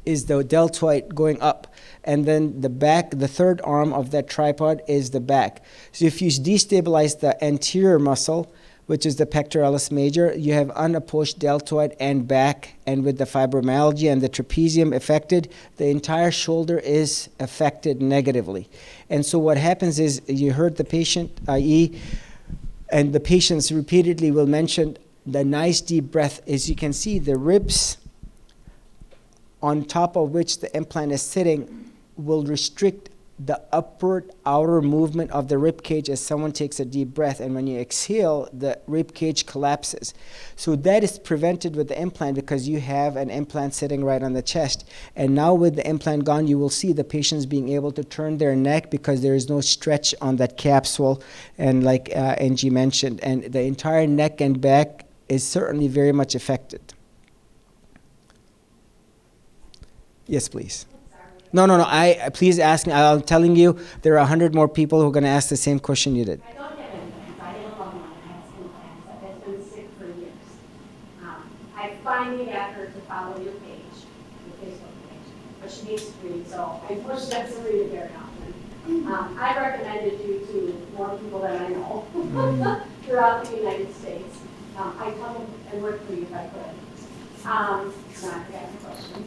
is the deltoid going up. And then the back, the third arm of that tripod is the back. So if you destabilize the anterior muscle, which is the pectoralis major, you have unapproached deltoid and back, and with the fibromyalgia and the trapezium affected, the entire shoulder is affected negatively. And so what happens is, you heard the patient, i.e., and the patients repeatedly will mention the nice deep breath. As you can see, the ribs on top of which the implant is sitting will restrict the upward outer movement of the rib cage as someone takes a deep breath, and when you exhale, the rib cage collapses. So that is prevented with the implant because you have an implant sitting right on the chest. And now with the implant gone, you will see the patients being able to turn their neck because there is no stretch on that capsule, and like Angie mentioned, and the entire neck and back is certainly very much affected. Yes, please. No. Please ask me. I'm telling you, there are 100 more people who are going to ask the same question you did. I don't have implants. I have a loved one that has implants that has been sick for years. I finally got her to follow your page, your Facebook page, but she needs to read, so unfortunately I don't read it very often. I recommended you to more people than I know throughout the United States. I come and work for you if I could. I forgot the question.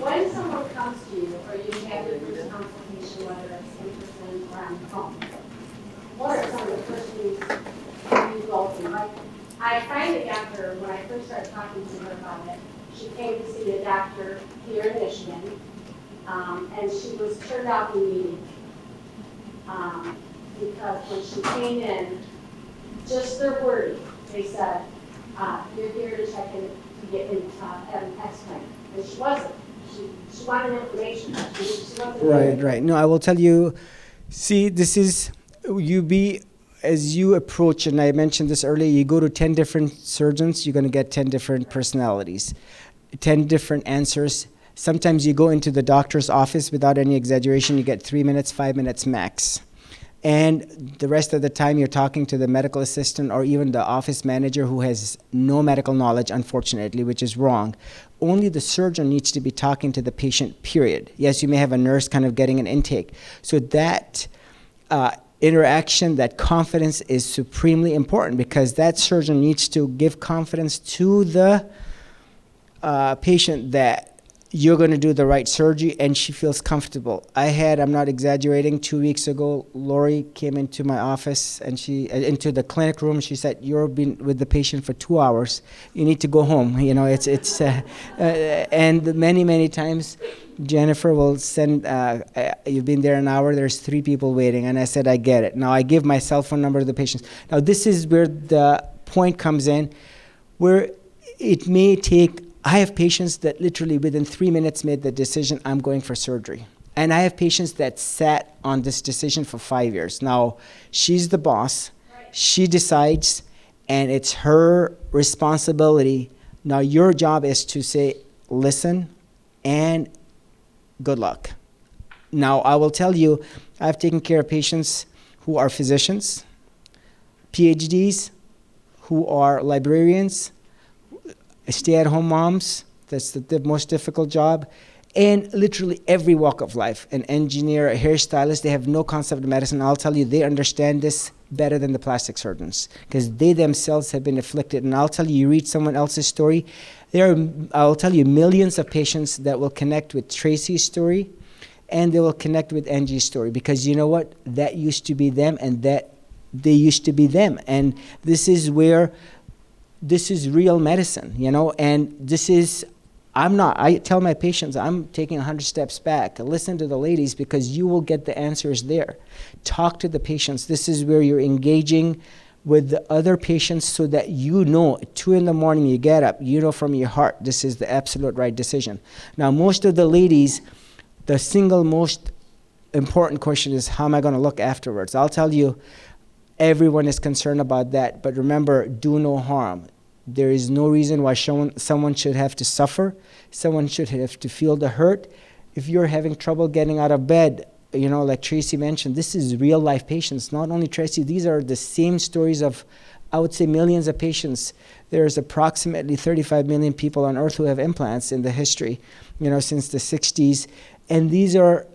When someone comes to you, or you have your first consultation, whether it's in person or on the phone, what are some of the first things you go through? Like, I finally got her, when I first started talking to her about it, she came to see a doctor here in Michigan, and she was turned out immediately. Because when she came in, just their wording, they said, you're here to check in to get an X-ray. And she wasn't. She wanted information. She wasn't. Right. No, I will tell you, see, this is, as you approach, and I mentioned this earlier, you go to 10 different surgeons, you're going to get 10 different personalities, 10 different answers. Sometimes you go into the doctor's office, without any exaggeration, you get 3 minutes, 5 minutes max. And the rest of the time you're talking to the medical assistant or even the office manager who has no medical knowledge, unfortunately, which is wrong. Only the surgeon needs to be talking to the patient, period. Yes, you may have a nurse kind of getting an intake. So that interaction, that confidence is supremely important because that surgeon needs to give confidence to the patient that you're going to do the right surgery, and she feels comfortable. I'm not exaggerating, 2 weeks ago, Lori came into my office and into the clinic room. She said, "You've been with the patient for 2 hours. You need to go home." And many times, Jennifer will send, "You've been there an hour, there's 3 people waiting." And I said, "I get it." Now I give my cell phone number to the patients. Now this is where the point comes in, where it may take, I have patients that literally within 3 minutes made the decision, I'm going for surgery. And I have patients that sat on this decision for 5 years. Now, she's the boss. She decides, and it's her responsibility. Now, your job is to say, listen, and good luck. Now, I will tell you, I've taken care of patients who are physicians, PhDs, who are librarians, stay-at-home moms. That's the most difficult job. And literally every walk of life. An engineer, a hairstylist, they have no concept of medicine. I'll tell you, they understand this better than the plastic surgeons because they themselves have been afflicted. And I'll tell you, you read someone else's story, I'll tell you, millions of patients that will connect with Tracy's story, and they will connect with Angie's story, because you know what? That used to be them, and that they used to be them. And this is where, this is real medicine, and this is, I tell my patients, I'm taking 100 steps back. Listen to the ladies, because you will get the answers there. Talk to the patients. This is where you're engaging with the other patients so that at 2 in the morning you get up, from your heart, this is the absolute right decision. Now, most of the ladies, the single most important question is, how am I going to look afterwards? I'll tell you, everyone is concerned about that, but remember, do no harm. There is no reason why someone should have to suffer. Someone should have to feel the hurt. If you're having trouble getting out of bed, like Tracy mentioned, this is real life patients. Not only Tracy, these are the same stories of, I would say, millions of patients. There's approximately 35 million people on earth who have implants in the history, since the 60s. And these are,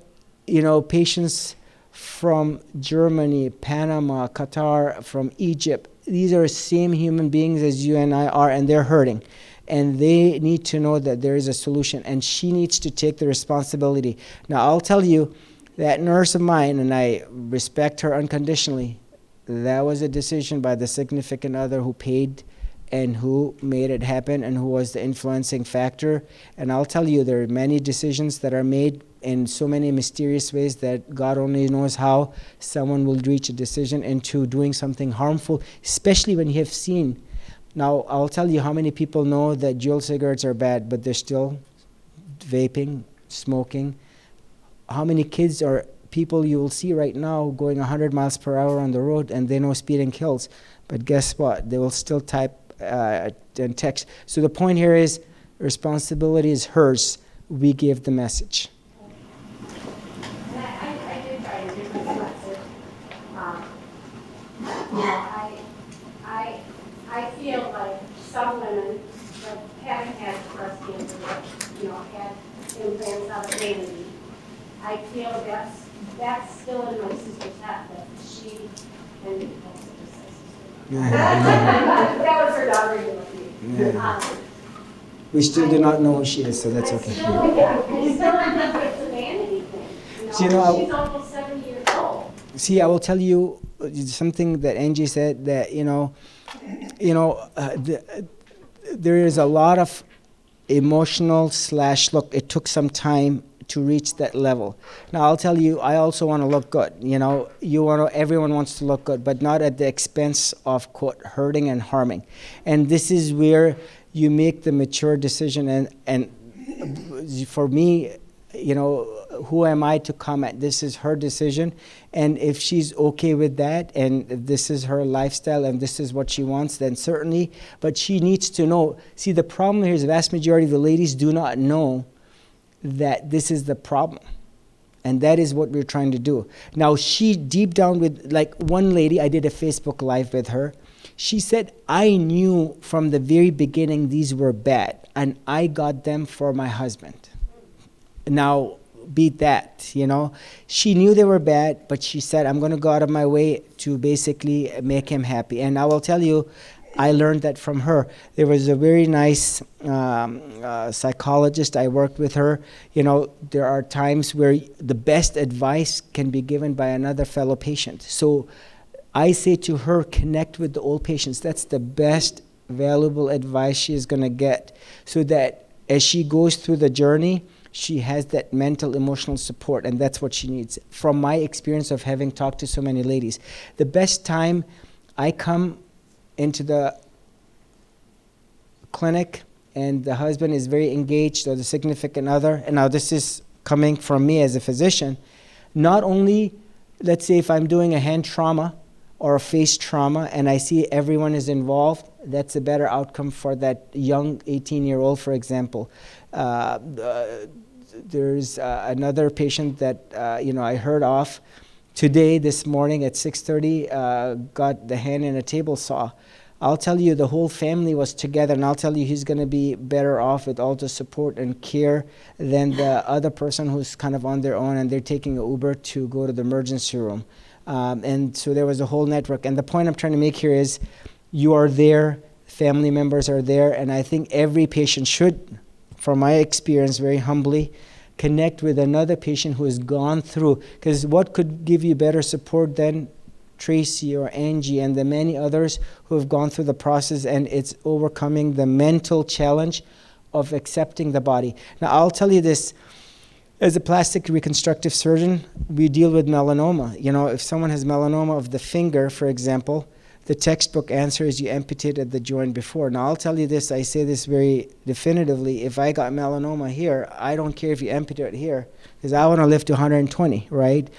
patients from Germany, Panama, Qatar, from Egypt. These are same human beings as you and I are, and they're hurting. And they need to know that there is a solution, and she needs to take the responsibility. Now, I'll tell you, that nurse of mine, and I respect her unconditionally, that was a decision by the significant other who paid and who made it happen and who was the influencing factor. And I'll tell you, there are many decisions that are made in so many mysterious ways that God only knows how someone will reach a decision into doing something harmful, especially when you have seen. Now, I'll tell you how many people know that Juul cigarettes are bad, but they're still vaping, smoking. How many kids or people you will see right now going 100 miles per hour on the road, and they know speeding kills. But guess what? They will still type and text. So the point here is, responsibility is hers. We give the message. I do try to do my message. I feel like some women that haven't had breast cancer, had implants out of vanity. I feel that's still in my sister's head, that she and that was her daughter with me. We still do not know who she is, so that's okay. I still think it's a vanity thing. She's almost 70 years old. See, I will tell you something that Angie said, that there is a lot of emotional / look, it took some time to reach that level. Now, I'll tell you, I also want to look good. Everyone wants to look good, but not at the expense of, quote, hurting and harming. And this is where you make the mature decision. And for me, who am I to comment? This is her decision. And if she's okay with that, and if this is her lifestyle and this is what she wants, then certainly. But she needs to know. See, the problem here is the vast majority of the ladies do not know that this is the problem. And that is what we're trying to do. Now, she deep down with, like one lady, I did a Facebook Live with her. She said, I knew from the very beginning these were bad, and I got them for my husband. Now, beat that, She knew they were bad, but she said, I'm going to go out of my way to basically make him happy. And I will tell you, I learned that from her. There was a very nice psychologist. I worked with her. You know, there are times where the best advice can be given by another fellow patient. So I say to her, connect with the old patients. That's the best valuable advice she is going to get, so that as she goes through the journey, she has that mental, emotional support, and that's what she needs. From my experience of having talked to so many ladies, the best time I come into the clinic and the husband is very engaged, or the significant other, and now this is coming from me as a physician, not only, let's say if I'm doing a hand trauma or a face trauma and I see everyone is involved, that's a better outcome for that young 18-year-old, for example. There's another patient that I heard of today, this morning at 6:30, got the hand in a table saw. I'll tell you, the whole family was together, and I'll tell you he's going to be better off with all the support and care than the other person who's kind of on their own, and they're taking an Uber to go to the emergency room. And so there was a whole network. And the point I'm trying to make here is, you are there, family members are there, and I think every patient should, from my experience, very humbly, connect with another patient who has gone through, because what could give you better support than Tracy or Angie and the many others who have gone through the process, and it's overcoming the mental challenge of accepting the body. Now, I'll tell you this, as a plastic reconstructive surgeon, we deal with melanoma. You know, if someone has melanoma of the finger, for example, the textbook answer is you amputated the joint before. Now, I'll tell you this, I say this very definitively, if I got melanoma here, I don't care if you amputate here, because I want to live to 120, right?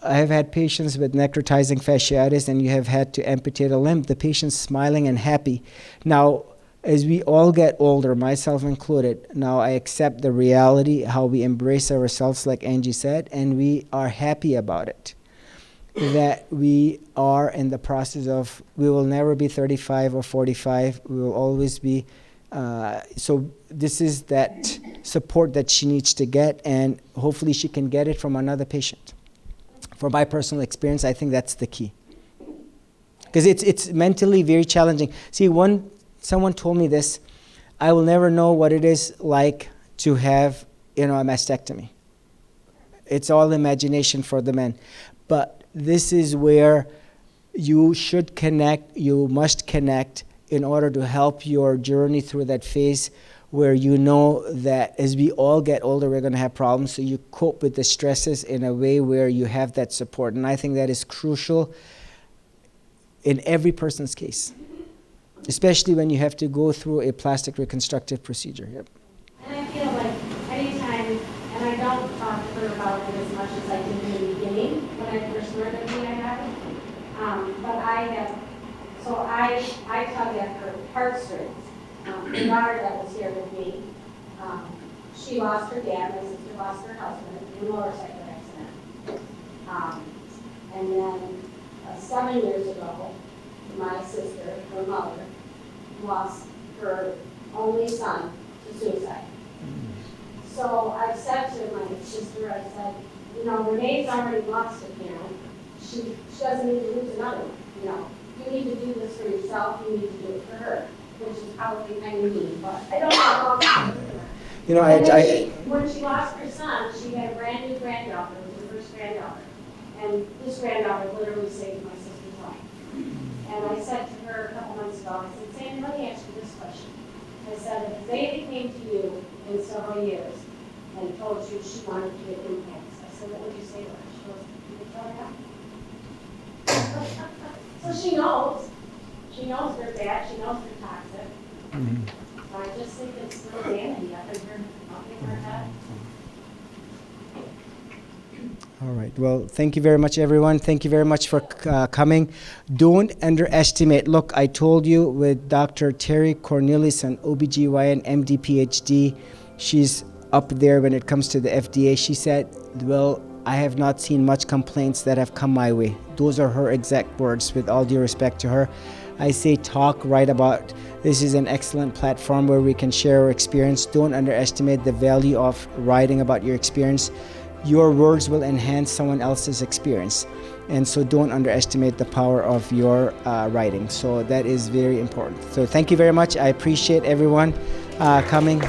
I have had patients with necrotizing fasciitis, and you have had to amputate a limb. The patient's smiling and happy. Now, as we all get older, myself included, now I accept the reality, how we embrace ourselves, like Angie said, and we are happy about it. That we are in the process of, we will never be 35 or 45, we will always be, so this is that support that she needs to get, and hopefully she can get it from another patient. From my personal experience, I think that's the key. Because it's mentally very challenging. See, someone told me this, I will never know what it is like to have, a mastectomy. It's all imagination for the men. But this is where you should connect, you must connect in order to help your journey through that phase where you know that as we all get older, we're going to have problems. So you cope with the stresses in a way where you have that support. And I think that is crucial in every person's case, especially when you have to go through a plastic reconstructive procedure. Yep. And I feel like anytime, and I don't talk to her about it as much as I did in the beginning when I first learned of BII, but I tug at her heartstrings. The daughter that was here with me, she lost her dad, my sister lost her husband in a motorcycle accident. And then 7 years ago, my sister, her mother, lost her only son to suicide. So I said to my sister, I said, Renee's already lost a parent. She doesn't need to lose another one. You need to do this for yourself, you need to do it for her, which is probably kind of mean, but I don't know about when she lost her son, she had a brand new granddaughter, it was her first granddaughter. And this granddaughter literally saved my sister's life. And I said to her a couple months ago, I said, Sandy, let me ask you this question. I said, if Zadie came to you in several years and told you she wanted to get implants, I said, what would you say to her? She goes, you could tell her that. So she knows. She knows they're bad. She knows they're toxic. Mm-hmm. So I just think it's little vanity up in her head. All right. Well, thank you very much, everyone. Thank you very much for coming. Don't underestimate. Look, I told you with Dr. Terry Cornelius, an OBGYN, MD, PhD, she's up there when it comes to the FDA. She said, well, I have not seen much complaints that have come my way. Those are her exact words, with all due respect to her. I say talk, write about. This is an excellent platform where we can share our experience. Don't underestimate the value of writing about your experience. Your words will enhance someone else's experience. And so don't underestimate the power of your writing. So that is very important. So thank you very much. I appreciate everyone coming.